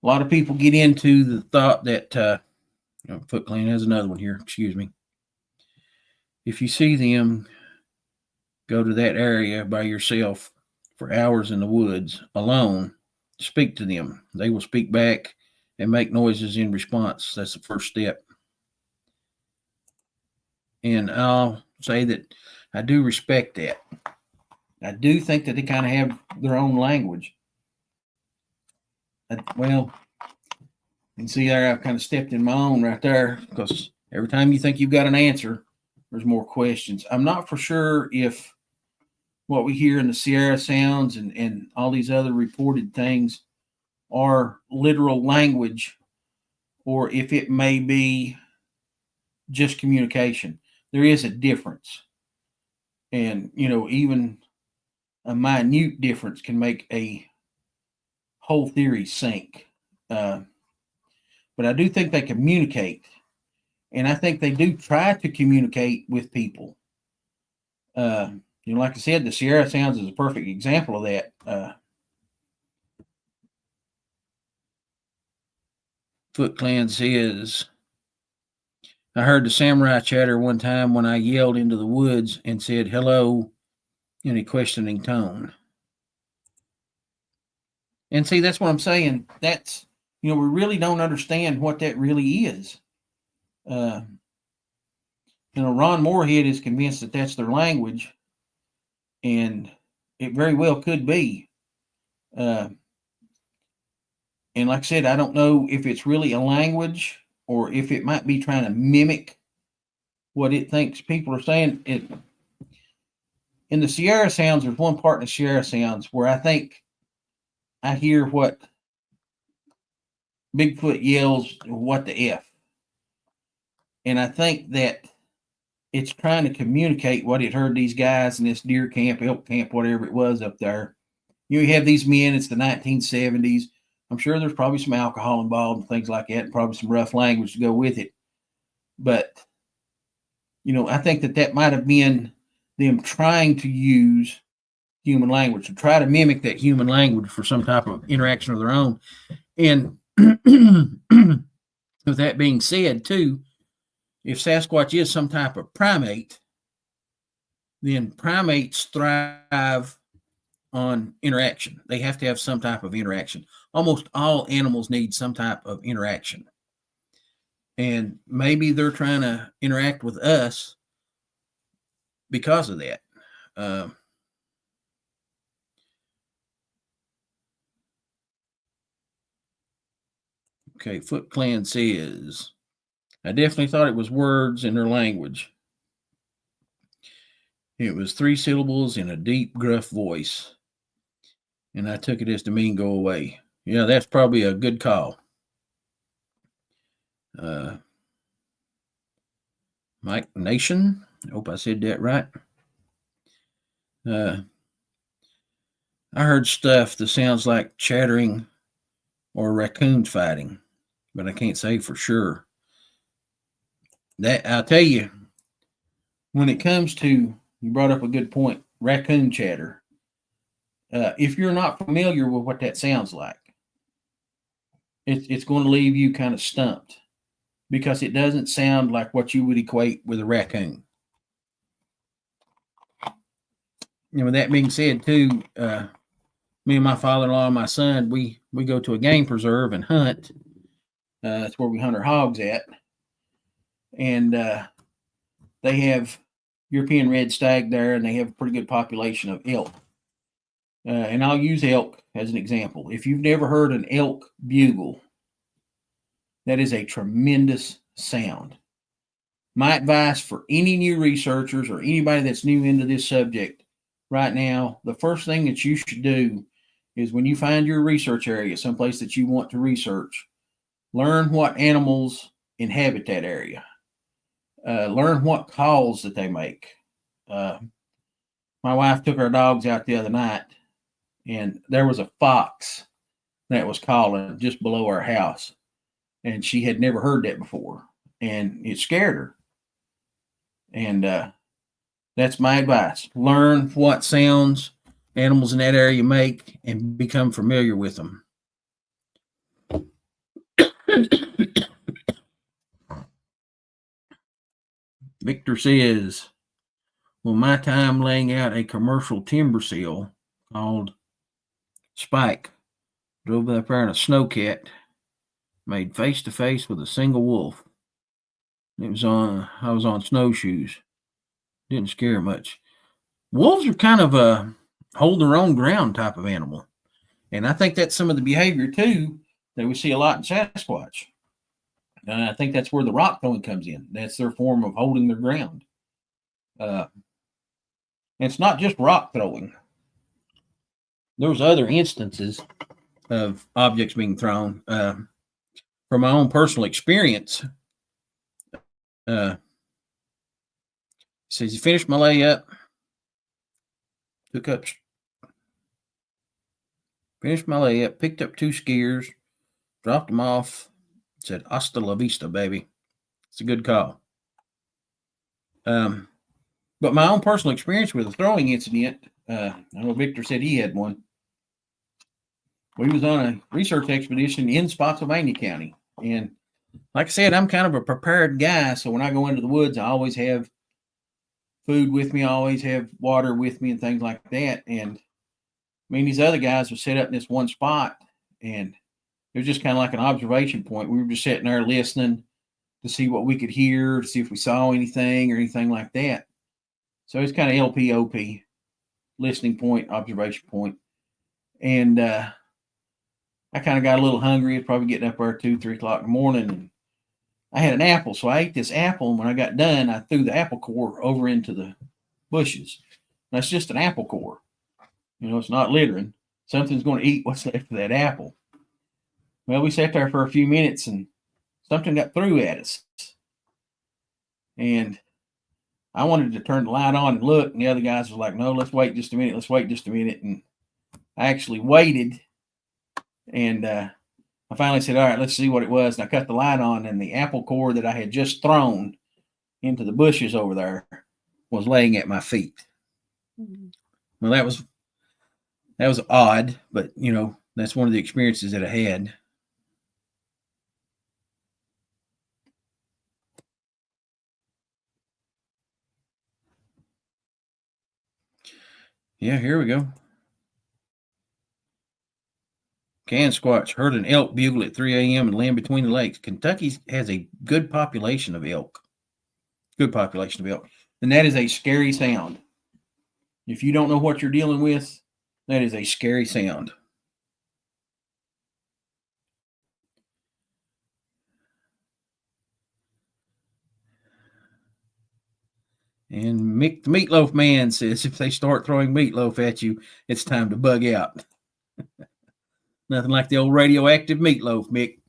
lot of people get into the thought that Foot Clan has another one here, excuse me. If you see them, go to that area by yourself for hours in the woods alone, speak to them. They will speak back and make noises in response. That's the first step. And I'll say that I do respect that. I do think that they kind of have their own language. Well, you can see there I've kind of stepped in my own right there, because every time you think you've got an answer, there's more questions. I'm not for sure if what we hear in the Sierra Sounds and all these other reported things are literal language, or if it may be just communication. There is a difference. And, even a minute difference can make a whole theory sink. But I do think they communicate. And I think they do try to communicate with people. Like I said, the Sierra Sounds is a perfect example of that. Foot Clan says, I heard the samurai chatter one time when I yelled into the woods and said hello in a questioning tone. And see, that's what I'm saying. That's, we really don't understand what that really is. Ron Moorhead is convinced that that's their language, and it very well could be. And like I said, I don't know if it's really a language or if it might be trying to mimic what it thinks people are saying. In the Sierra Sounds, there's one part in the Sierra Sounds where I think I hear what Bigfoot yells, "What the F?" And I think that it's trying to communicate what it heard these guys in this deer camp, elk camp, whatever it was up there. You have these men, it's the 1970s. I'm sure there's probably some alcohol involved and things like that, and probably some rough language to go with it. But, I think that might have been them trying to use human language, to try to mimic that human language for some type of interaction of their own. And with that being said, too, if Sasquatch is some type of primate, then primates thrive on interaction. They have to have some type of interaction. Almost all animals need some type of interaction. And maybe they're trying to interact with us because of that. Okay, Foot Clan says, I definitely thought it was words in their language. It was 3 syllables in a deep, gruff voice. And I took it as to mean go away. Yeah, that's probably a good call. Mike Nation, I hope I said that right. I heard stuff that sounds like chattering or raccoons fighting, but I can't say for sure. That I'll tell you, when it comes to, you brought up a good point, raccoon chatter. If you're not familiar with what that sounds like, it's going to leave you kind of stumped because it doesn't sound like what you would equate with a raccoon. And with that being said, too, me and my father-in-law and my son, we go to a game preserve and hunt. That's where we hunt our hogs at. And they have European red stag there, and they have a pretty good population of elk. And I'll use elk as an example. If you've never heard an elk bugle, that is a tremendous sound. My advice for any new researchers or anybody that's new into this subject right now, the first thing that you should do is when you find your research area, someplace that you want to research, learn what animals inhabit that area. Learn what calls that they make. My wife took our dogs out the other night, and there was a fox that was calling just below our house, and she had never heard that before, and it scared her. And that's my advice. Learn what sounds animals in that area make and become familiar with them. Victor says, well, my time laying out a commercial timber seal called Spike, drove up there in a snowcat, made face to face with a single wolf. I was on snowshoes. Didn't scare much. Wolves are kind of a hold their own ground type of animal. And I think that's some of the behavior too that we see a lot in Sasquatch. And I think that's where the rock throwing comes in. That's their form of holding their ground. And it's not just rock throwing. There's other instances of objects being thrown. From my own personal experience, says he finished my layup, finished my layup, picked up 2 skiers, dropped them off, said hasta la vista, baby. It's a good call. But my own personal experience with a throwing incident, I know Victor said he had one. We was on a research expedition in Spotsylvania County. And like I said, I'm kind of a prepared guy. So when I go into the woods, I always have food with me. I always have water with me and things like that. And Me and these other guys were set up in this one spot, and it was just kind of like an observation point. We were just sitting there listening to see what we could hear, to see if we saw anything or anything like that. So it's kind of LPOP, listening point, observation point. And I kind of got a little hungry. It's probably getting up there 2, 3 o'clock in the morning. And I had an apple. So I ate this apple. And when I got done, I threw the apple core over into the bushes. That's just an apple core. It's not littering. Something's going to eat what's left of that apple. Well, we sat there for a few minutes and something got through at us. And I wanted to turn the light on and look, and the other guys was like, no, let's wait just a minute. Let's wait just a minute. And I actually waited, and I finally said, all right, let's see what it was. And I cut the light on, and the apple core that I had just thrown into the bushes over there was laying at my feet. Mm-hmm. Well, that was odd, but, that's one of the experiences that I had. Yeah, here we go. Sasquatch heard an elk bugle at 3 a.m. and land between the lakes. Kentucky has a good population of elk. Good population of elk. And that is a scary sound. If you don't know what you're dealing with, that is a scary sound. And Mick the Meatloaf Man says, if they start throwing meatloaf at you, it's time to bug out. Nothing like the old radioactive meatloaf, Mick.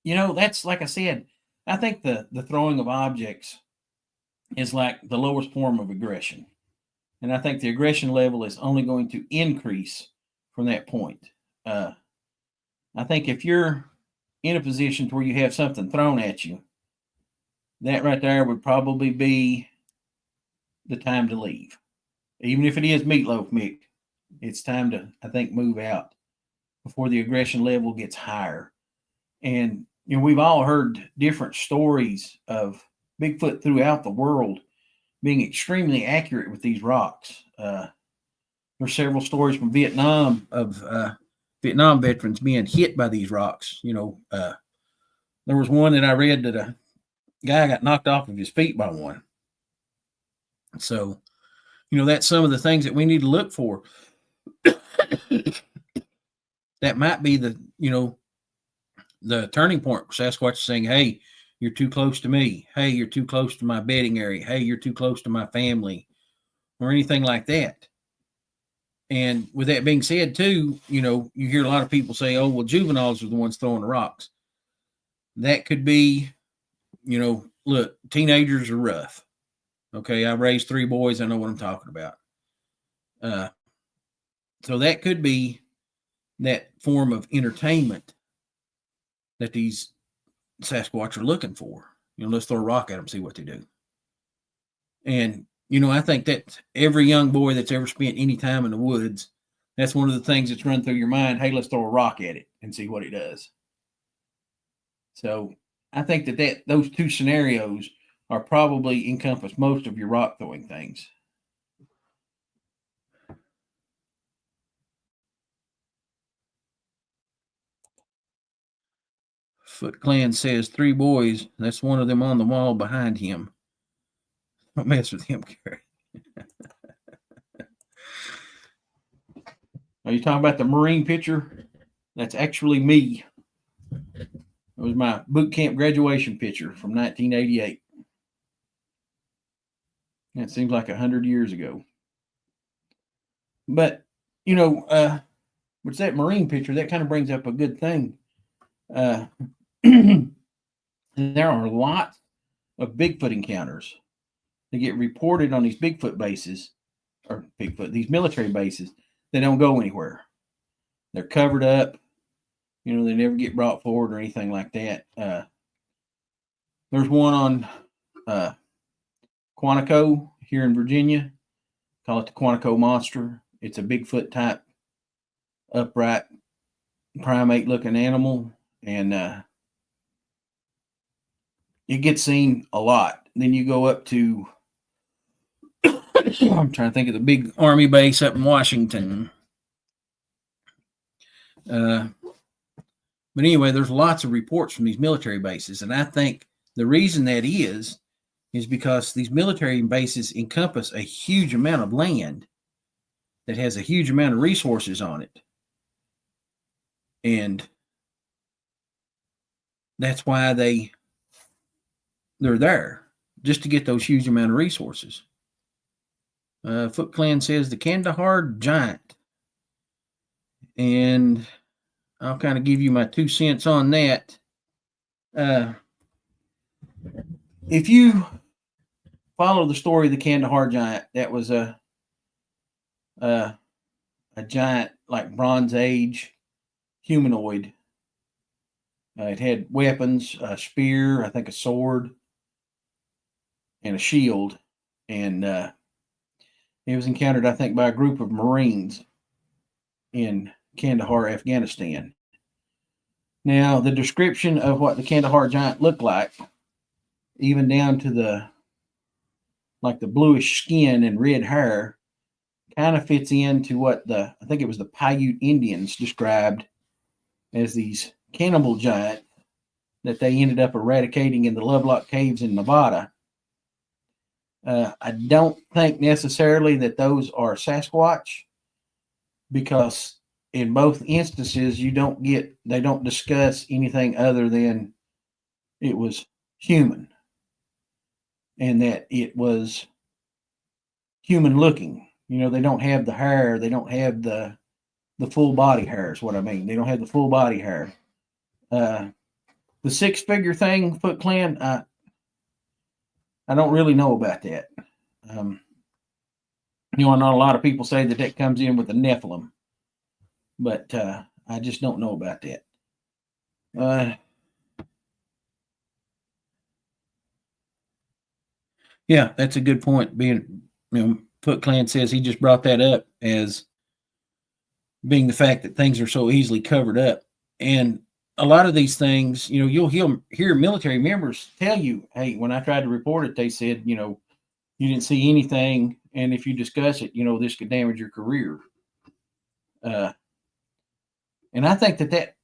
That's like I said, I think the throwing of objects is like the lowest form of aggression. And I think the aggression level is only going to increase from that point. I think if you're in a position where you have something thrown at you, that right there would probably be the time to leave. Even if it is meatloaf, Mick, it's time to, I think, move out before the aggression level gets higher. And, we've all heard different stories of Bigfoot throughout the world being extremely accurate with these rocks. There's several stories from Vietnam of Vietnam veterans being hit by these rocks. There was one that I read that a guy got knocked off of his feet by one. So, that's some of the things that we need to look for. That might be the turning point. Sasquatch is saying, hey, you're too close to me. Hey, you're too close to my bedding area. Hey, you're too close to my family, or anything like that. And with that being said, too, you hear a lot of people say, oh, well, juveniles are the ones throwing the rocks. That could be, look, teenagers are rough. Okay, I raised 3 boys. I know what I'm talking about. So that could be that form of entertainment that these Sasquatch are looking for. Let's throw a rock at them, see what they do. And, I think that every young boy that's ever spent any time in the woods, that's one of the things that's run through your mind. Hey, let's throw a rock at it and see what it does. So I think that those two scenarios are probably encompass most of your rock throwing things. Foot Clan says 3 boys. That's one of them on the wall behind him. Don't mess with him, Gary. Are you talking about the Marine picture? That's actually me. It was my boot camp graduation picture from 1988. That seems like 100 years ago. But, with that Marine picture, that kind of brings up a good thing. There are lots of Bigfoot encounters that get reported on these Bigfoot bases, or these military bases, they don't go anywhere. They're covered up. They never get brought forward or anything like that. There's one on Quantico here in Virginia. Call it the Quantico Monster. It's a Bigfoot type upright primate looking animal, and it gets seen a lot. Then you go up to I'm trying to think of the big army base up in Washington. But anyway, there's lots of reports from these military bases. And I think the reason that is because these military bases encompass a huge amount of land that has a huge amount of resources on it. And that's why they're there, just to get those huge amount of resources. Foot Clan says the Kandahar giant. And I'll kind of give you my 2 cents on that. If you follow the story of the Kandahar giant, that was a giant, like Bronze Age humanoid. It had weapons, a spear, I think a sword, and a shield. And it was encountered, I think, by a group of Marines in Kandahar, Afghanistan. Now, the description of what the Kandahar giant looked like, even down to the bluish skin and red hair, kind of fits into what I think it was the Paiute Indians described as these cannibal giant that they ended up eradicating in the Lovelock Caves in Nevada. I don't think necessarily that those are Sasquatch, because in both instances they don't discuss anything other than it was human and that it was human looking. They don't have the hair, they don't have the full body hair is what I mean. They don't have the full body hair. The 6-figure thing, Foot Clan, I don't really know about that. Not a lot of people say that comes in with the Nephilim, but I just don't know about that. Yeah, that's a good point. Foot Clan says he just brought that up as being the fact that things are so easily covered up. And a lot of these things, you'll hear military members tell you, hey, when I tried to report it, they said, you didn't see anything. And if you discuss it, this could damage your career. And I think that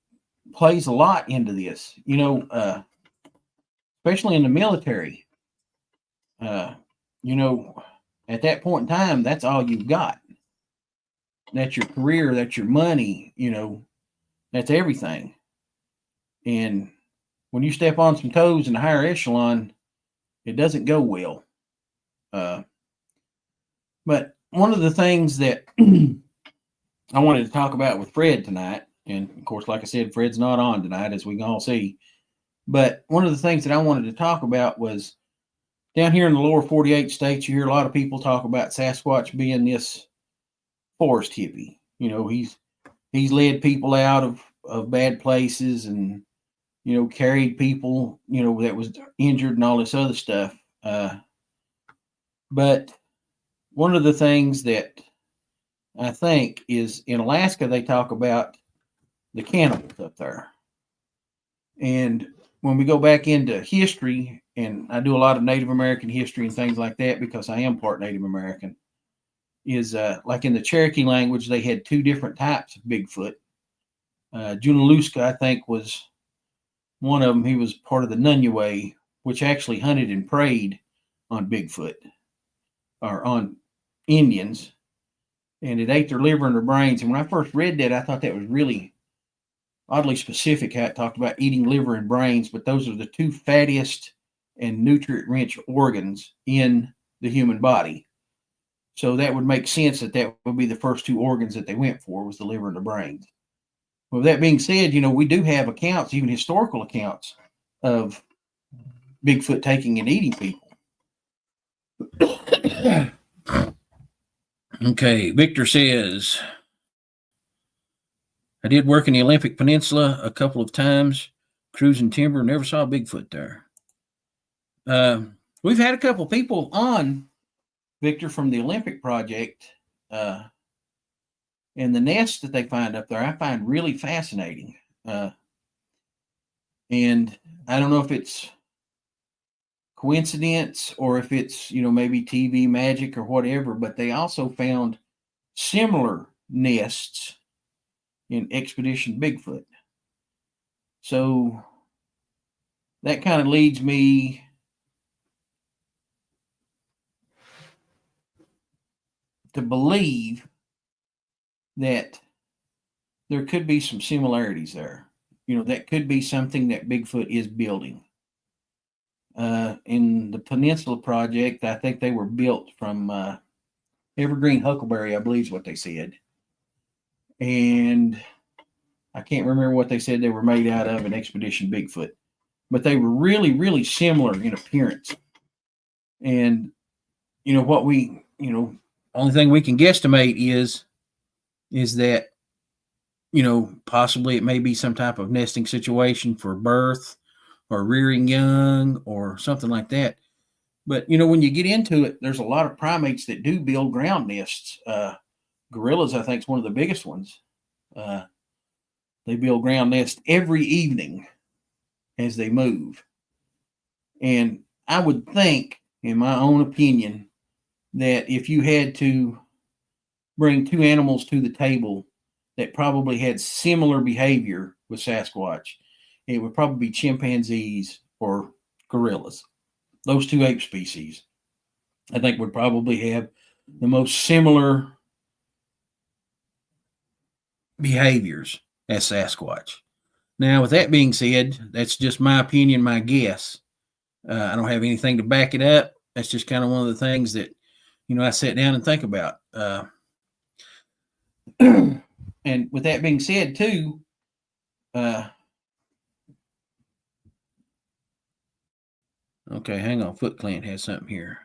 plays a lot into this, especially in the military. At that point in time, that's all you've got. That's your career, that's your money, that's everything. And when you step on some toes in the higher echelon, it doesn't go well. But one of the things that I wanted to talk about with Fred tonight, and of course, like I said, Fred's not on tonight, as we can all see. But one of the things that I wanted to talk about was down here in the lower 48 states, you hear a lot of people talk about Sasquatch being this forest hippie. He's led people out of bad places and, carried people, that was injured and all this other stuff. But one of the things that I think is in Alaska, they talk about the cannibals up there. And when we go back into history, and I do a lot of Native American history and things like that because I am part Native American, is like in the Cherokee language, they had 2 different types of Bigfoot. Junaluska, I think, was one of them. He was part of the Nunuywe, which actually hunted and preyed on Bigfoot or on Indians, and it ate their liver and their brains. And when I first read that, I thought that was really oddly specific how it talked about eating liver and brains, but those are the 2 fattiest and nutrient-rich organs in the human body. So that would make sense that would be the first 2 organs that they went for, was the liver and the brains. Well, that being said, we do have accounts, even historical accounts, of Bigfoot taking and eating people. Okay, Victor says, I did work in the Olympic Peninsula a couple of times, cruising timber, never saw a Bigfoot there. We've had a couple people on, Victor, from the Olympic Project, and the nests that they find up there, I find really fascinating. And I don't know if it's coincidence or if it's, maybe TV magic or whatever, but they also found similar nests in Expedition Bigfoot. So that kind of leads me to believe that there could be some similarities there. That could be something that Bigfoot is building. In the Peninsula Project, I think they were built from evergreen huckleberry, I believe is what they said. And I can't remember what they said they were made out of in Expedition Bigfoot. But they were really, really similar in appearance. And, what we, only thing we can guesstimate is that, possibly it may be some type of nesting situation for birth or rearing young or something like that. But, when you get into it, there's a lot of primates that do build ground nests. Gorillas, I think, is one of the biggest ones. They build ground nests every evening as they move. And I would think, in my own opinion, that if you had to bring two animals to the table that probably had similar behavior with Sasquatch, it would probably be chimpanzees or gorillas. Those two ape species, I think, would probably have the most similar behaviors as Sasquatch. Now, with that being said, that's just my opinion, my guess. I don't have anything to back it up. That's just kind of one of the things that, I sat down and think about. And with that being said, too, okay, hang on. Foot Clan has something here.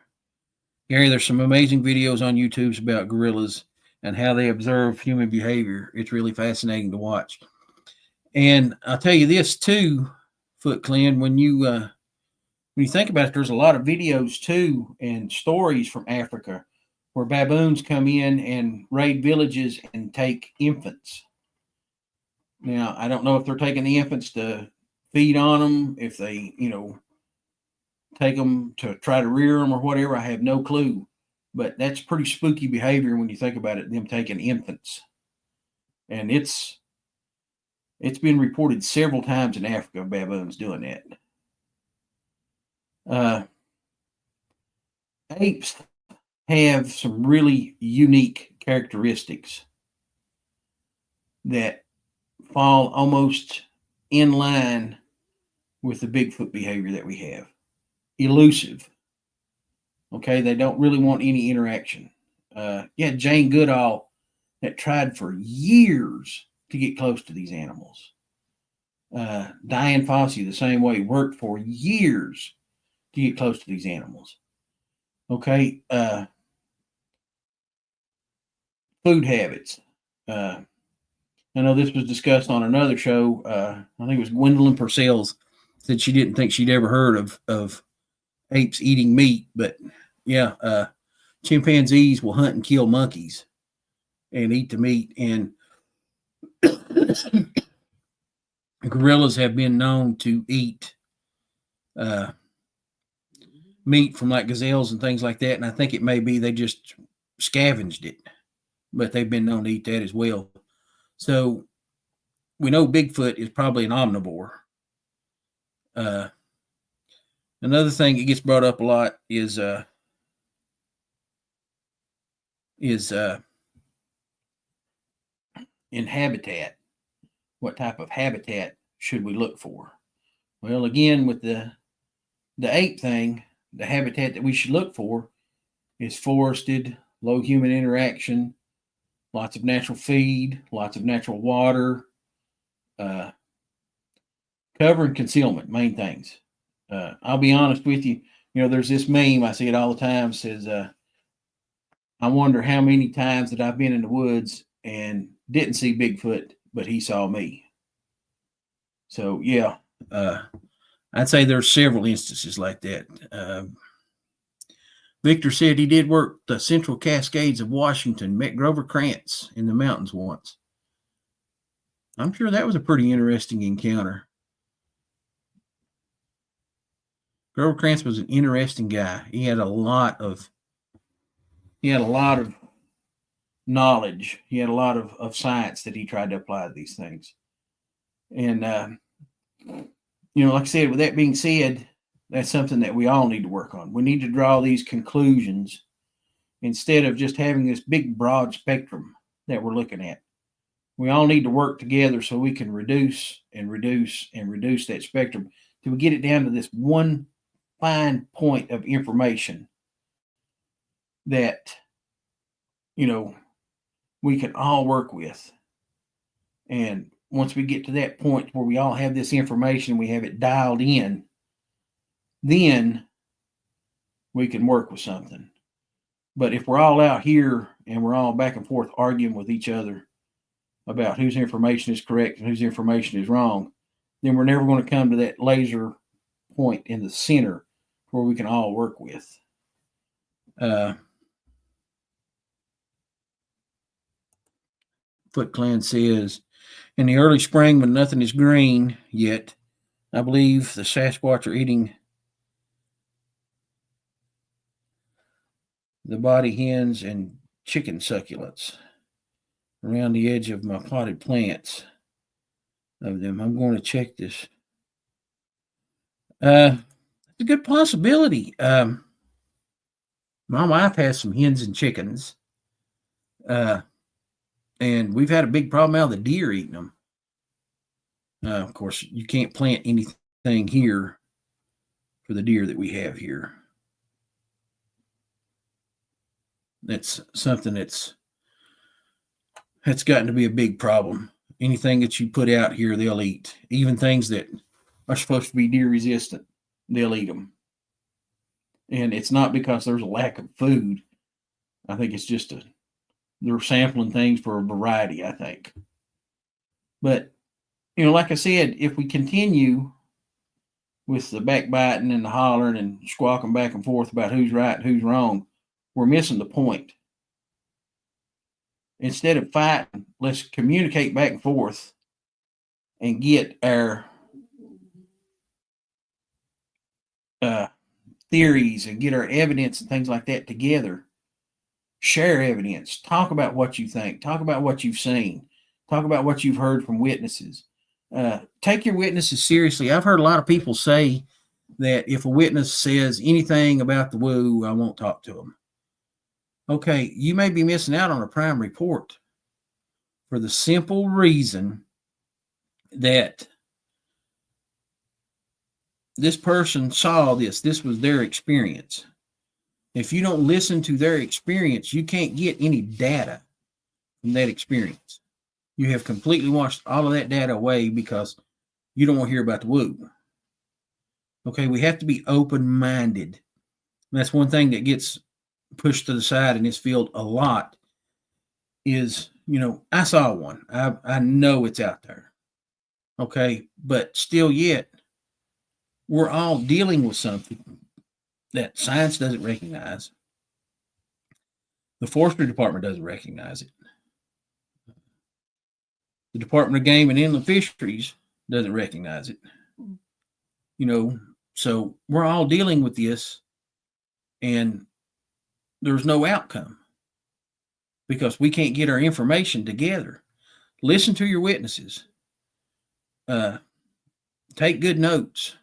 Gary, there's some amazing videos on YouTube about gorillas and how they observe human behavior. It's really fascinating to watch. And I'll tell you this too, Foot Clan, when you think about it, there's a lot of videos too and stories from Africa where baboons come in and raid villages and take infants. Now, I don't know if they're taking the infants to feed on them, if they, take them to try to rear them or whatever. I have no clue. But that's pretty spooky behavior when you think about it, them taking infants. And it's been reported several times in Africa of baboons doing that. Apes have some really unique characteristics that fall almost in line with the Bigfoot behavior that we have. Elusive. Okay, they don't really want any interaction. Jane Goodall that tried for years to get close to these animals. Diane Fossey, the same way, worked for years to get close to these animals. Okay, food habits. I know this was discussed on another show. I think it was Gwendolyn Purcell's said she didn't think she'd ever heard of apes eating meat, but yeah, chimpanzees will hunt and kill monkeys and eat the meat. And gorillas have been known to eat meat from like gazelles and things like that. And I think it may be they just scavenged it, but they've been known to eat that as well. So we know Bigfoot is probably an omnivore. Another thing that gets brought up a lot is in habitat. What type of habitat should we look for? Well, again, with the ape thing, the habitat that we should look for is forested, low human interaction, lots of natural feed, lots of natural water, cover and concealment, main things. I'll be honest with you. There's this meme, I see it all the time, says, I wonder how many times that I've been in the woods and didn't see Bigfoot, but he saw me. So, yeah, I'd say there's several instances like that. Victor said he did work the Central Cascades of Washington, met Grover Krantz in the mountains once. I'm sure that was a pretty interesting encounter. Grover Krantz was an interesting guy. He had a lot of knowledge. He had a lot of science that he tried to apply to these things. And like I said, with that being said, that's something that we all need to work on. We need to draw these conclusions instead of just having this big broad spectrum that we're looking at. We all need to work together so we can reduce that spectrum till we get it down to this one fine point of information that we can all work with. And once we get to that point where we all have this information, we have it dialed in, then we can work with something. But if we're all out here and we're all back and forth arguing with each other about whose information is correct and whose information is wrong, then we're never going to come to that laser point in the center where we can all work with. Foot Clan says, in the early spring when nothing is green yet, I believe the Sasquatch are eating the body hens and chicken succulents around the edge of my potted plants of them. I'm going to check this. It's a good possibility. My wife has some hens and chickens. And we've had a big problem out of the deer eating them. Of course, you can't plant anything here for the deer that we have here. That's something that's gotten to be a big problem. Anything that you put out here, they'll eat. Even things that are supposed to be deer resistant, they'll eat them. And it's not because there's a lack of food. I think it's just they're sampling things for a variety, I think. But, like I said, if we continue with the backbiting and the hollering and squawking back and forth about who's right and who's wrong, we're missing the point. Instead of fighting, let's communicate back and forth and get our theories and get our evidence and things like that together. Share evidence. Talk about what you think. Talk about what you've seen. Talk about what you've heard from witnesses. Take your witnesses seriously. I've heard a lot of people say that if a witness says anything about the woo, I won't talk to them. Okay, you may be missing out on a prime report for the simple reason that this person saw this. This was their experience. If you don't listen to their experience, you can't get any data from that experience. You have completely washed all of that data away because you don't want to hear about the woo. Okay, we have to be open-minded. That's one thing that gets pushed to the side in this field a lot is, I saw one. I know it's out there. Okay, but still yet, we're all dealing with something that science doesn't recognize. The Forestry Department doesn't recognize it. The Department of Game and Inland Fisheries doesn't recognize it. So we're all dealing with this and there's no outcome because we can't get our information together. Listen to your witnesses. Take good notes.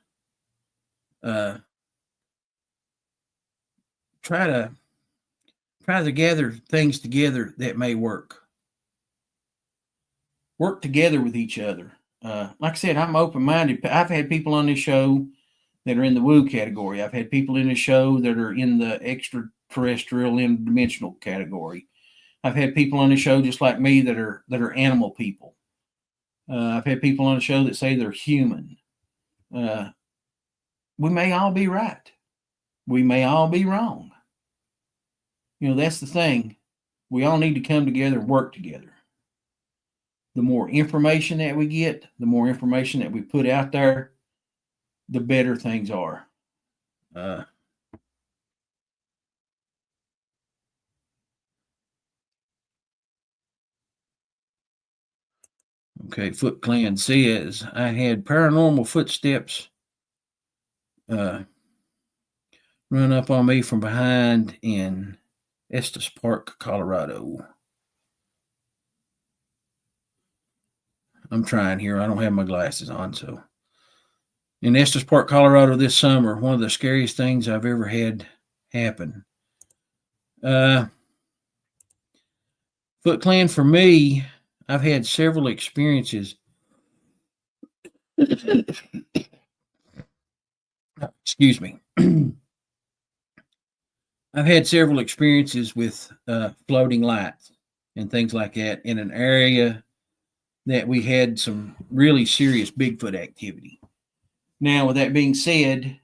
Try to gather things together that may work. Work together with each other. Like I said, I'm open-minded. I've had people on this show that are in the woo category. I've had people in the show that are in the extraterrestrial interdimensional category. I've had people on the show just like me that are animal people. I've had people on the show that say they're human. We may all be right. We may all be wrong. That's the thing. We all need to come together and work together. The more information that we get, the more information that we put out there, the better things are. Okay, Foot Clan says, I had paranormal footsteps run up on me from behind in Estes Park, Colorado. I'm trying here. I don't have my glasses on, so. In Estes Park, Colorado this summer, one of the scariest things I've ever had happen. Foot Clan, for me, I've had several experiences. Excuse me. I've had several experiences with floating lights and things like that in an area that we had some really serious Bigfoot activity. Now, with that being said,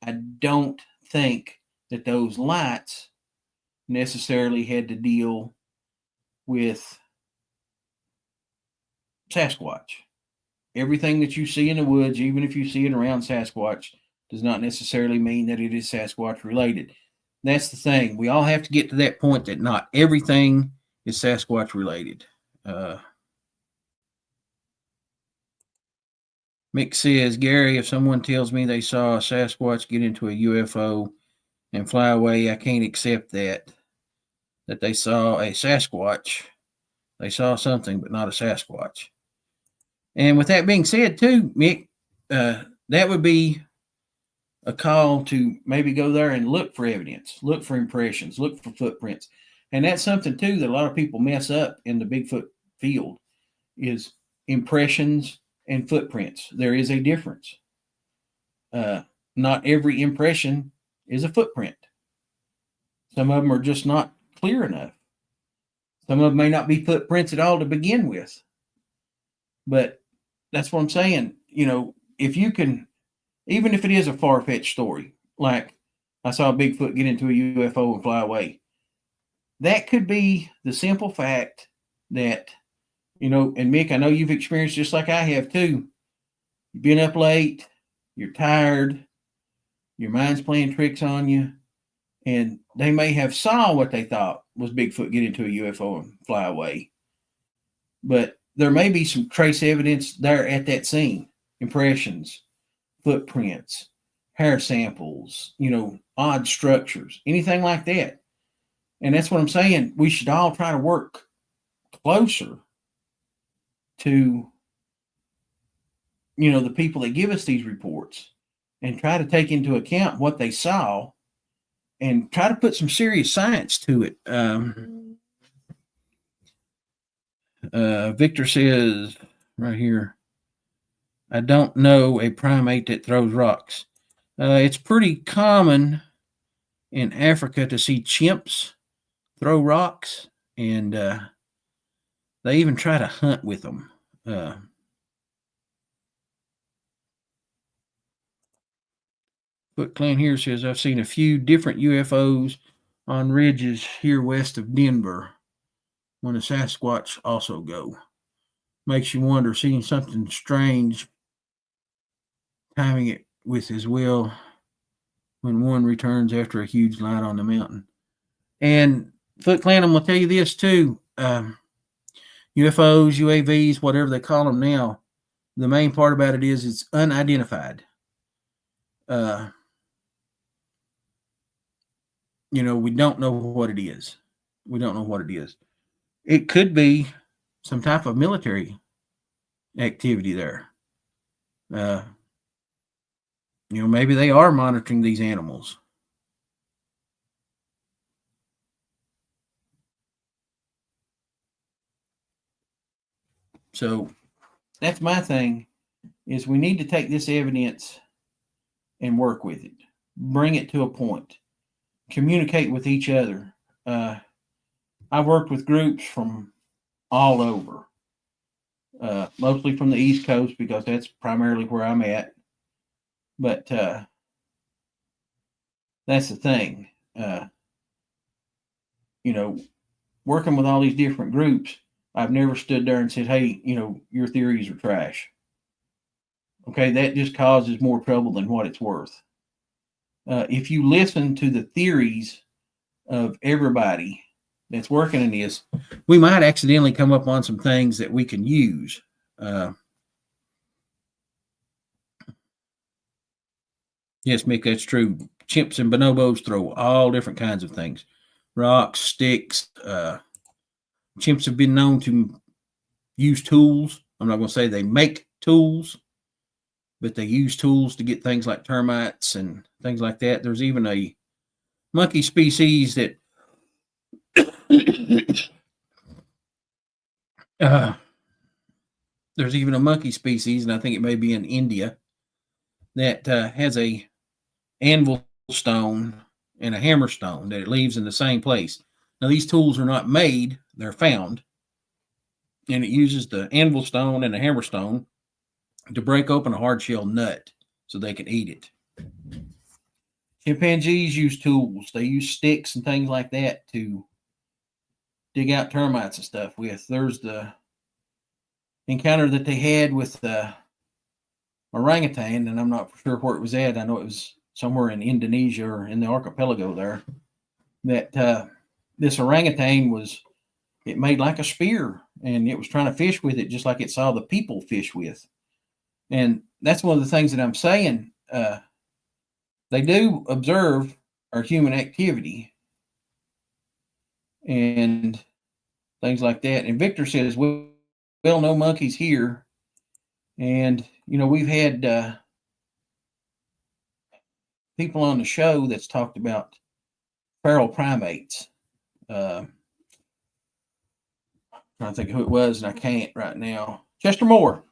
I don't think that those lights necessarily had to deal with Sasquatch. Everything that you see in the woods, even if you see it around Sasquatch, does not necessarily mean that it is Sasquatch related. That's the thing. We all have to get to that point that not everything is Sasquatch related. Mick says, Gary, if someone tells me they saw a Sasquatch get into a UFO and fly away, I can't accept that they saw a Sasquatch. They saw something, but not a Sasquatch. And with that being said, too, Mick, that would be a call to maybe go there and look for evidence, look for impressions, look for footprints. And that's something, too, that a lot of people mess up in the Bigfoot field is impressions and footprints. There is a difference. Not every impression is a footprint. Some of them are just not clear enough. Some of them may not be footprints at all to begin with. But that's what I'm saying. You know, if you can, even if it is a far-fetched story, like I saw a Bigfoot get into a UFO and fly away, that could be the simple fact that, you know, and Mick, I know you've experienced just like I have too. You've been up late, you're tired, your mind's playing tricks on you, and they may have saw what they thought was Bigfoot get into a UFO and fly away. But there may be some trace evidence there at that scene, impressions, footprints, hair samples, you know, odd structures, anything like that. And that's what I'm saying. We should all try to work closer to, you know, the people that give us these reports and try to take into account what they saw and try to put some serious science to it. Victor says right here, I don't know a primate that throws rocks. It's pretty common in Africa to see chimps throw rocks, and they even try to hunt with them. Foot Clan here says, I've seen a few different UFOs on ridges here west of Denver when a Sasquatch also go. Makes you wonder, seeing something strange, timing it with his will when one returns after a huge light on the mountain. And Foot Clan, I'm going to tell you this too. UFOs, UAVs, whatever they call them now, the main part about it is it's unidentified. You know, we don't know what it is. We don't know what it is. It could be some type of military activity there. You know, maybe they are monitoring these animals. So that's my thing, is we need to take this evidence and work with it. Bring it to a point. Communicate with each other. I've worked with groups from all over, mostly from the East Coast because that's primarily where I'm at. But that's the thing. You know, working with all these different groups, I've never stood there and said, hey, you know, your theories are trash. Okay, that just causes more trouble than what it's worth. If you listen to the theories of everybody that's working in this, we might accidentally come up on some things that we can use. Yes, Mick, that's true. chimps and bonobos throw all different kinds of things. Rocks, sticks. Chimps have been known to use tools. I'm not going to say they make tools, but they use tools to get things like termites and things like that. There's even a monkey species that there's even a monkey species, and I think it may be in India, that has a anvil stone and a hammer stone that it leaves in the same place. Now, these tools are not made, they're found, and it uses the anvil stone and the hammer stone to break open a hard shell nut so they can eat it. Chimpanzees use tools. They use sticks and things like that to dig out termites and stuff with. There's the encounter that they had with the orangutan, and I'm not sure where it was at. I know it was somewhere in Indonesia or in the archipelago there, that this orangutan it made like a spear, and it was trying to fish with it just like it saw the people fish with. And that's one of the things that I'm saying. They do observe our human activity and things like that. And Victor says, well, no monkeys here. And, we've had people on the show that's talked about feral primates. I'm trying to think who it was, and I can't right now. Chester Moore,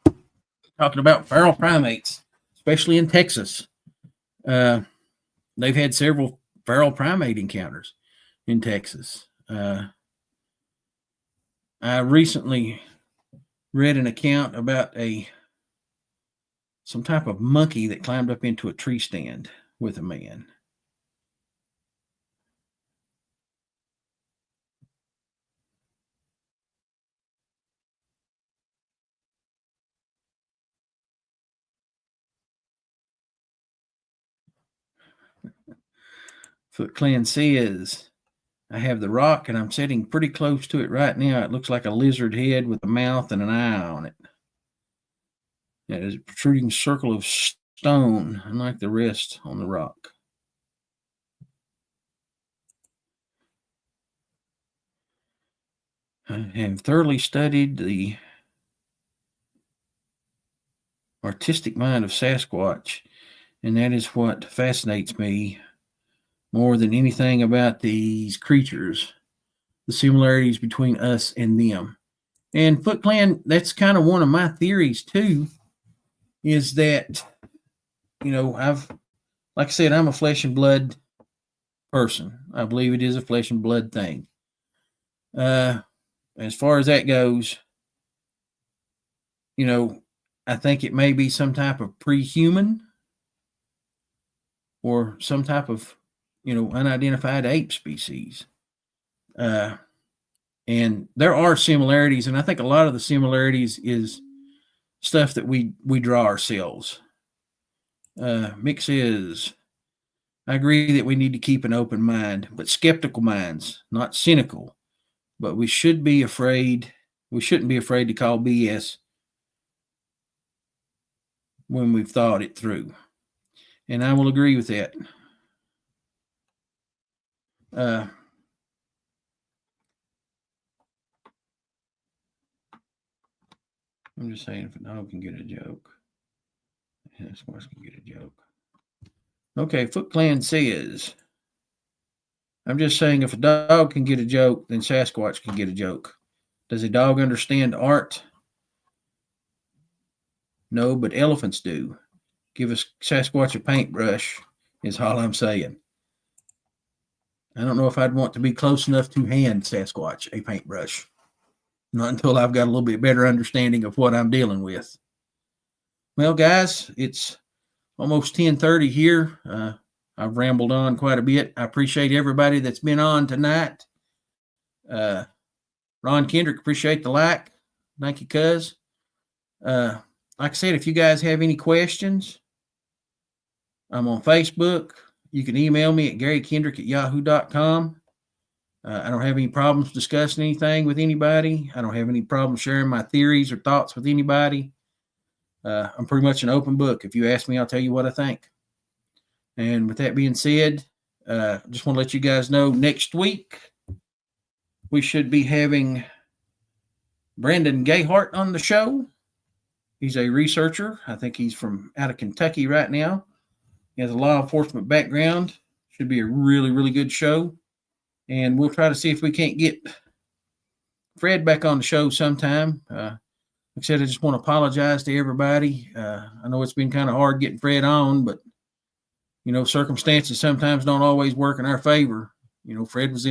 talking about feral primates, especially in Texas. They've had several feral primate encounters in Texas. I recently read an account about some type of monkey that climbed up into a tree stand with a man. Foot Clan says, I have the rock and I'm sitting pretty close to it right now. It looks like a lizard head with a mouth and an eye on it. It is a protruding circle of stone, unlike the rest on the rock. I have thoroughly studied the artistic mind of Sasquatch, and that is what fascinates me more than anything about these creatures, the similarities between us and them. And Foot Clan, that's kind of one of my theories too, is that, like I said, I'm a flesh and blood person. I believe it is a flesh and blood thing. As far as that goes, I think it may be some type of pre-human or some type of, unidentified ape species. And there are similarities, and I think a lot of the similarities is stuff that we draw ourselves. Mick says, I agree that we need to keep an open mind, but skeptical minds, not cynical. But we shouldn't be afraid to call BS when we've thought it through. And I will agree with that. I'm just saying, if a dog can get a joke, Sasquatch can get a joke. Okay, Foot Clan says, I'm just saying, if a dog can get a joke, then Sasquatch can get a joke. Does a dog understand art? No, but elephants do. Give a Sasquatch a paintbrush is all I'm saying. I don't know if I'd want to be close enough to hand Sasquatch a paintbrush. Not until I've got a little bit better understanding of what I'm dealing with. Well, guys, it's almost 10:30 here. I've rambled on quite a bit. I appreciate everybody that's been on tonight. Ron Kendrick, appreciate the like. Thank you, cuz. Like I said, if you guys have any questions, I'm on Facebook. You can email me at garykendrick@yahoo.com. I don't have any problems discussing anything with anybody. I don't have any problem sharing my theories or thoughts with anybody. I'm pretty much an open book. If you ask me, I'll tell you what I think. And with that being said, just want to let you guys know next week we should be having Brandon Gayhart on the show. He's a researcher. I think he's from out of Kentucky right now. He has a law enforcement background. Should be a really, really good show. And we'll try to see if we can't get Fred back on the show sometime. Like I said, I just want to apologize to everybody. I know it's been kind of hard getting Fred on, but, you know, circumstances sometimes don't always work in our favor. You know, Fred was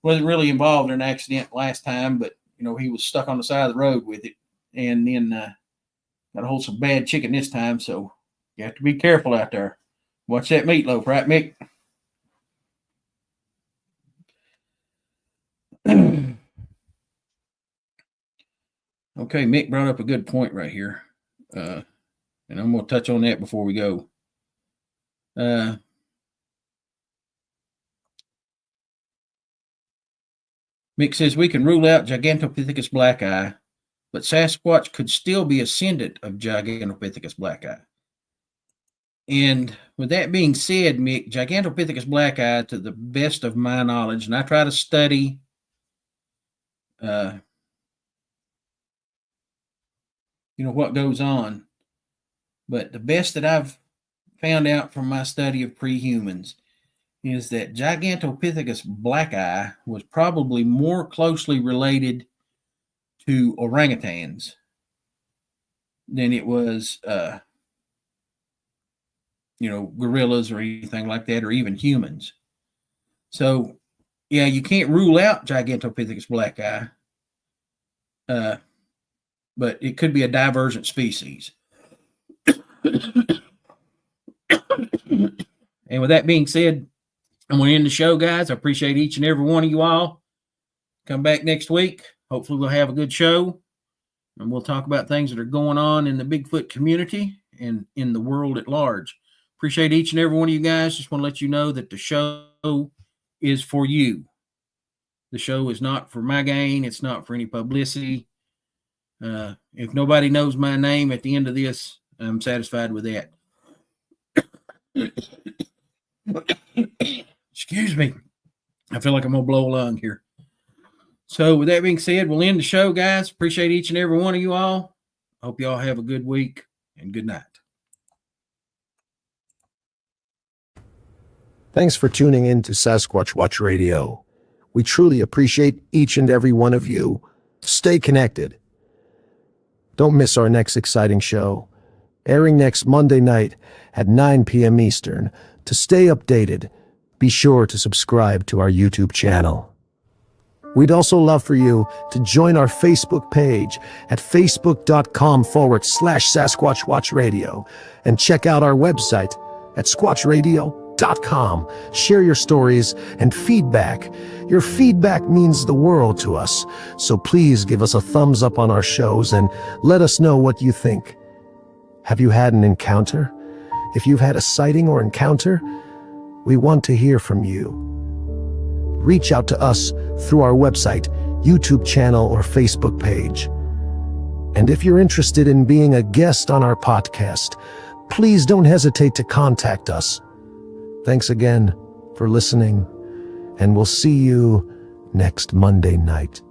wasn't really involved in an accident last time, but, you know, he was stuck on the side of the road with it. And then got a hold of some bad chicken this time, so you have to be careful out there. Watch that meatloaf, right, Mick? Okay, Mick brought up a good point right here. And I'm going to touch on that before we go. Mick says we can rule out Gigantopithecus blacki, but Sasquatch could still be ascendant of Gigantopithecus blacki. And with that being said, Mick, Gigantopithecus blacki, to the best of my knowledge, and I try to study what goes on, but the best that I've found out from my study of pre-humans is that Gigantopithecus blacki was probably more closely related to orangutans than it was, gorillas or anything like that, or even humans. So, yeah, you can't rule out Gigantopithecus blacki, but it could be a divergent species. And with that being said, I'm going to end the show, guys. I appreciate each and every one of you all. Come back next week. Hopefully we'll have a good show, and we'll talk about things that are going on in the Bigfoot community and in the world at large. Appreciate each and every one of you guys. Just want to let you know that the show is for you. The show is not for my gain. It's not for any publicity. If nobody knows my name at the end of this, I'm satisfied with that. Excuse me. I feel like I'm going to blow a lung here. So with that being said, we'll end the show, guys. Appreciate each and every one of you all. Hope you all have a good week, and good night. Thanks for tuning in to Sasquatch Watch Radio. We truly appreciate each and every one of you. Stay connected. Don't miss our next exciting show, airing next Monday night at 9 p.m. Eastern. To stay updated, be sure to subscribe to our YouTube channel. We'd also love for you to join our Facebook page at facebook.com/Sasquatch Watch Radio and check out our website at squatchradio.com. Share your stories and feedback. Your feedback means the world to us, so please give us a thumbs up on our shows and let us know what you think. Have you had an encounter? If you've had a sighting or encounter, we want to hear from you. Reach out to us through our website, YouTube channel, or Facebook page. And if you're interested in being a guest on our podcast, please don't hesitate to contact us. Thanks again for listening, and we'll see you next Monday night.